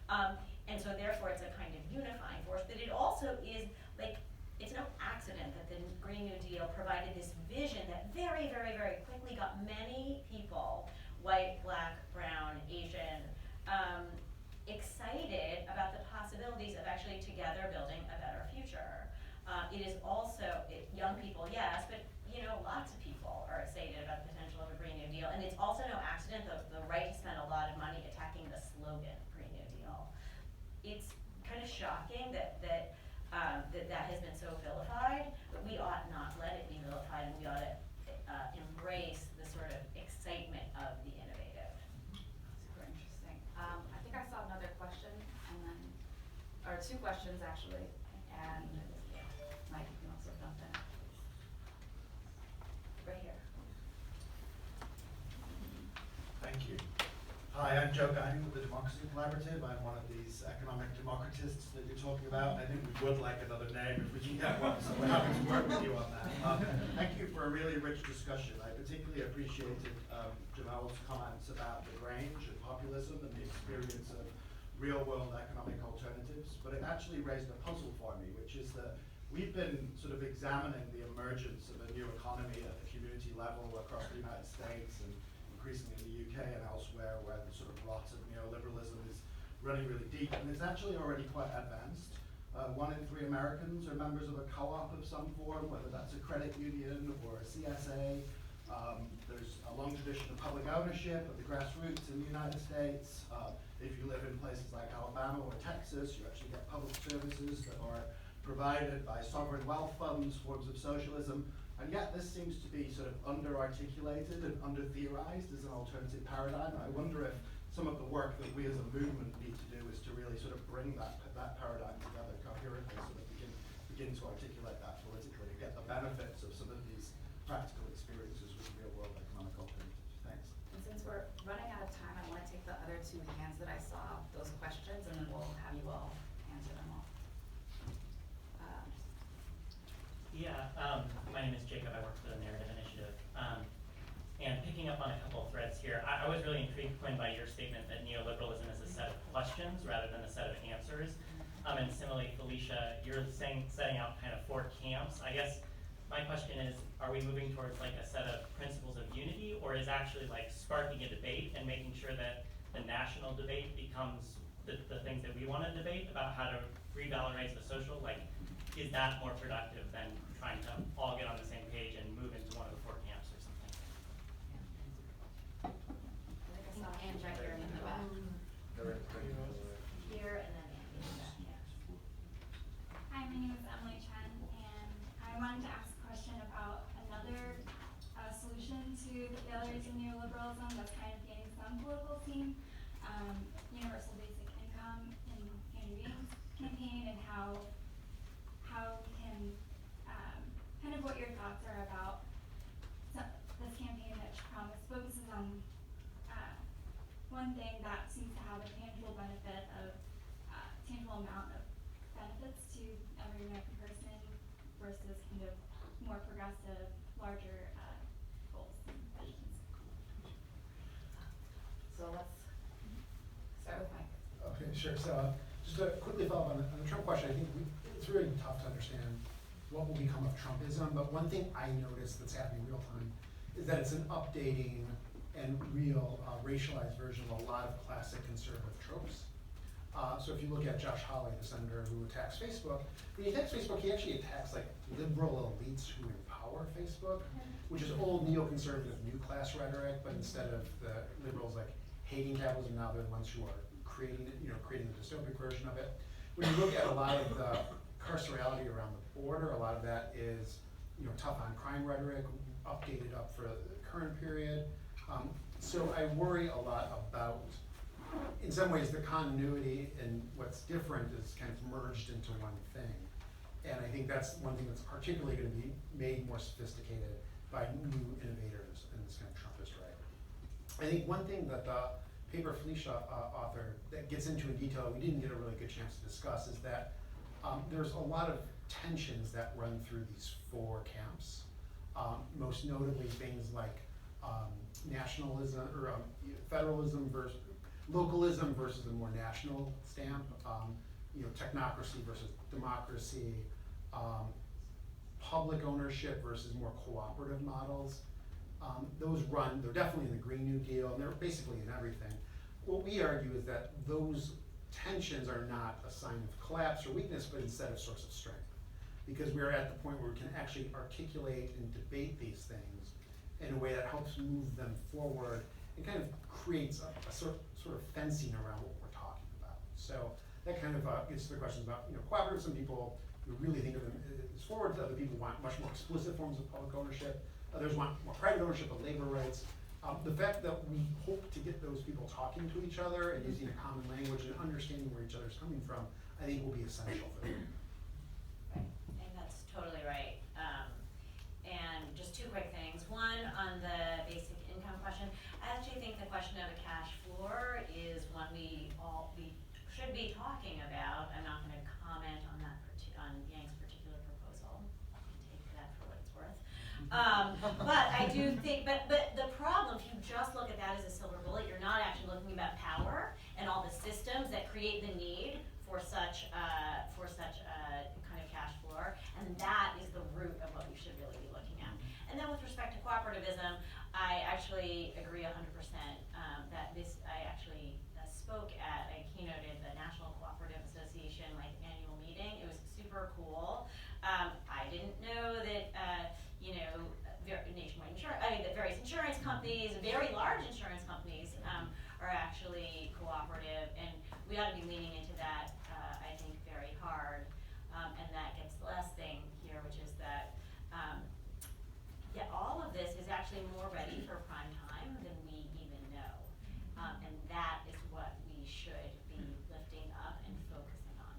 And so therefore it's a kind of unifying force, but it also is like, it's no accident that the Green New Deal provided this vision that very, very, very quickly got many people, white, black, brown, Asian, excited about the possibilities of actually together building a better future. It is also, young people, yes, but lots of people are excited about the potential of a Green New Deal. And it's also no accident that the right spent a lot of money attacking the slogan Green New Deal. It's kind of shocking that has been so vilified, but we ought not let it be vilified, and we ought to embrace the sort of excitement of the innovative. Super interesting. I think I saw another question, and then, or two questions actually, and Mike, you can also jump in. Right here. Thank you. Hi, I'm Joe Guining with the Democracy Collaborative. I'm one of these economic democratists that you're talking about. I think we would like another name if we can get one, so we're happy to work with you on that. Thank you for a really rich discussion. I particularly appreciated Jamelle's comments about the range of populism and the experience of real-world economic alternatives, but it actually raised a puzzle for me, which is that we've been sort of examining the emergence of a new economy at the community level across the United States and increasingly in the UK and elsewhere, where the sort of rot of neoliberalism is running really deep, and it's actually already quite advanced. 1 in 3 Americans are members of a co-op of some form, whether that's a credit union or a CSA. There's a long tradition of public ownership at the grassroots in the United States. If you live in places like Alabama or Texas, you actually get public services that are provided by sovereign wealth funds, forms of socialism. And yet this seems to be sort of under-articulated and under-theorized as an alternative paradigm. I wonder if some of the work that we as a movement need to do is to really sort of bring that paradigm together coherently so that we can begin to articulate that politically and get the benefits of some of these practical experiences with real-world economic alternatives. Thanks. And since we're running out of time, I want to take the other two hands that I saw, those questions, and then we'll have you all answer them all. My name is Jacob. I work for the Narrative Initiative. And picking up on a couple of threads here, I was really intrigued, Quinn, by your statement that neoliberalism is a set of questions rather than a set of answers. And similarly, Felicia, you're setting out kind of 4 camps. I guess my question is, are we moving towards like a set of principles of unity, or is actually like sparking a debate and making sure that the national debate becomes the things that we want to debate about how to revalorize the social? Like, is that more productive than trying to all get on the same page and move into one of the 4 camps or something? I think I saw Anne right here in the back. Here and then in the back, yeah. Hi, my name is Emily Chen, and I wanted to ask a question about another solution to the failures of neoliberalism that's kind of gaining some political steam, universal basic income in Andrew Yang's campaign, and how we can, kind of what your thoughts are about this campaign that focuses on one thing that seems to have a tangible benefit of, tangible amount of benefits to every American person versus kind of more progressive, larger goals and visions. So let's start with Mike. Okay, sure. So just to quickly follow up on the Trump question, I think it's really tough to understand what will become of Trumpism, but one thing I noticed that's happening real time is that it's an updating and real racialized version of a lot of classic conservative tropes. So if you look at Josh Hawley, the senator who attacks Facebook, when he attacks Facebook, he actually attacks like liberal elites who empower Facebook, which is old neoconservative new class rhetoric, but instead of the liberals like hating capitalism, now they're the ones who are creating it, creating the dystopic version of it. When you look at a lot of the carcerality around the border, a lot of that is tough on crime rhetoric, updated up for the current period. So I worry a lot about, in some ways, the continuity and what's different is kind of merged into one thing. And I think that's one thing that's particularly going to be made more sophisticated by new innovators in this kind of Trumpist right. I think one thing that the paper Felicia authored that gets into in detail, we didn't get a really good chance to discuss, is that there's a lot of tensions that run through these 4 camps. Most notably things like nationalism or federalism localism versus a more national stamp, technocracy versus democracy, public ownership versus more cooperative models. They're definitely in the Green New Deal, and they're basically in everything. What we argue is that those tensions are not a sign of collapse or weakness, but instead a source of strength. Because we're at the point where we can actually articulate and debate these things in a way that helps move them forward and kind of creates a sort of fencing around what we're talking about. So that kind of gets to the questions about cooperative. Some people really think of them as forward. Other people want much more explicit forms of public ownership. Others want more private ownership of labor rights. The fact that we hope to get those people talking to each other and using a common language and understanding where each other's coming from, I think will be essential for them. Right, I think that's totally right. And just two quick things. One, on the basic income question, I actually think the question of a cash floor is one we should be talking about. I'm not gonna comment on that, on Yang's particular proposal. You can take that for what it's worth. But I do think, but the problem, if you just look at that as a silver bullet, you're not actually looking about power and all the systems that create the need for such a kind of cash floor, and that is the root of what we should really be looking at. And then with respect to cooperativism, I actually agree 100% that I actually I keynoted the National Cooperative Association annual meeting. It was super cool. I didn't know that nationwide insurance, that various insurance companies, very large insurance companies, are actually cooperative, and we ought to be leaning into that, I think, very hard. And that gets the last thing here, which is that, all of this is actually more ready for prime time than we even know. And that is what we should be lifting up and focusing on.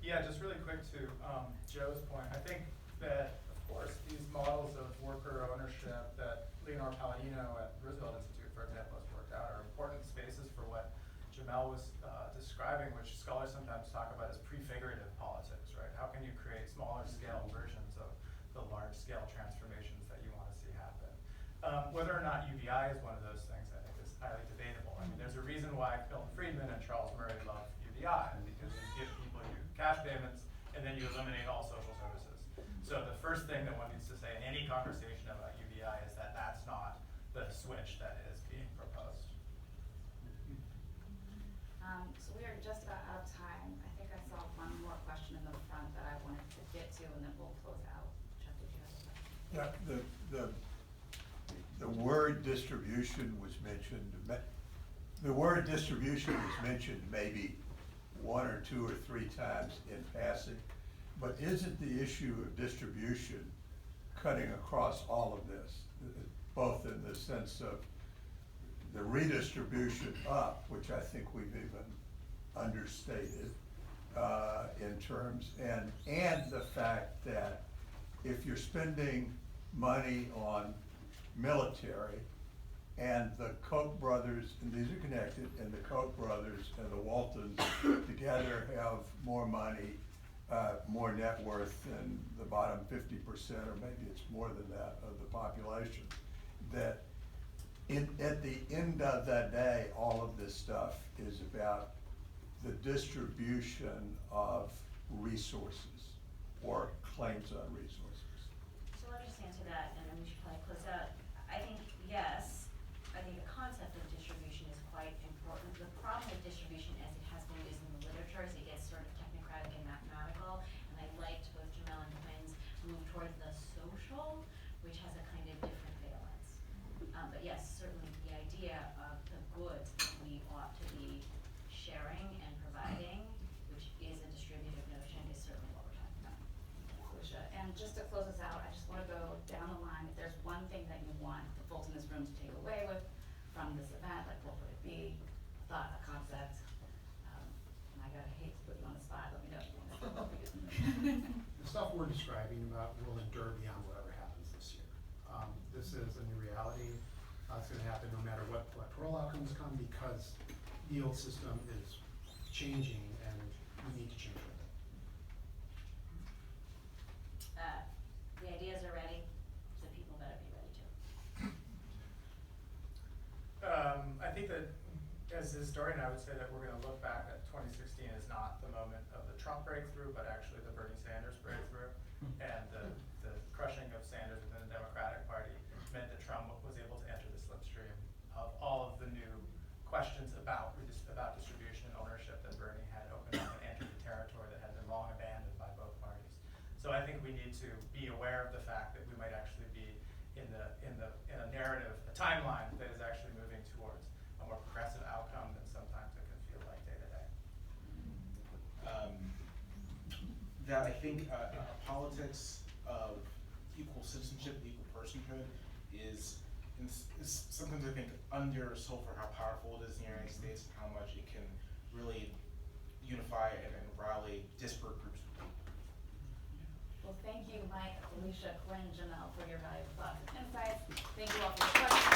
Yeah, just really quick to Joe's point. I think that, of course, these models of worker ownership that Leonor Palladino at Roosevelt Institute, for example, has worked out are important spaces for what Jamelle was describing, which scholars sometimes talk about as prefigurative politics, right? How can you create smaller scale versions of the large scale transformations that you want to see happen? Whether or not UBI is one of those things, I think, is highly debatable. I mean, there's a reason why Milton Friedman and Charles Murray love UBI, because you give people cash payments and then you eliminate all social services. So the first thing that one needs to say in any conversation about UBI is that that's not the switch that is being proposed. So we are just about out of time. I think I saw one more question in the front that I wanted to get to, and then we'll close out. Chuck, did you have a question? Yeah, the word distribution was mentioned. The word distribution was mentioned maybe one or two or three times in passing, but isn't the issue of distribution cutting across all of this, both in the sense of the redistribution up, which I think we've even understated in terms, and the fact that if you're spending money on military, and the Koch brothers, and these are connected, and the Koch brothers and the Waltons together have more money, more net worth than the bottom 50%, or maybe it's more than that, of the population, that at the end of the day, all of this stuff is about the distribution of resources or claims on resources. So let me just answer that, and then we should probably close out. I think, yes, I think the concept of distribution is quite important. The problem with distribution, as it has been used in the literature, is it gets sort of technocratic and mathematical, and I liked both Jamelle and Quinn's move toward the social, which has a kind of different valence. But yes, certainly the idea of the goods that we ought to be sharing and providing, which is a distributive notion, is certainly what we're talking about. Felicia, and just to close us out, I just want to go down the line. If there's one thing that you want the folks in this room to take away with from this event, like what would it be? A thought, a concept? And I gotta hate to put you on the spot. Let me know if you want to come up with it. The stuff we're describing about will endure beyond whatever happens this year. This is a new reality. It's going to happen no matter what electoral outcomes come, because the old system is changing and we need to change with it. The ideas are ready, so people better be ready too. I think that historian, I would say that we're gonna look back at 2016 as not the moment of the Trump breakthrough, but actually the Bernie Sanders breakthrough. And the crushing of Sanders within the Democratic Party meant that Trump was able to enter the slipstream of all of the new questions about distribution and ownership that Bernie had opened up and entered the territory that had been long abandoned by both parties. So I think we need to be aware of the fact that we might actually be in a narrative, a timeline that is actually moving towards a more progressive outcome than sometimes it can feel like day to day. That I think politics of equal citizenship, equal personhood is sometimes I think undersold for how powerful it is in the United States and how much it can really unify and rally disparate groups of people. Well, thank you, Mike, Felicia, Quinn, Jamelle, for your valuable thoughts and insights. Thank you all for your questions.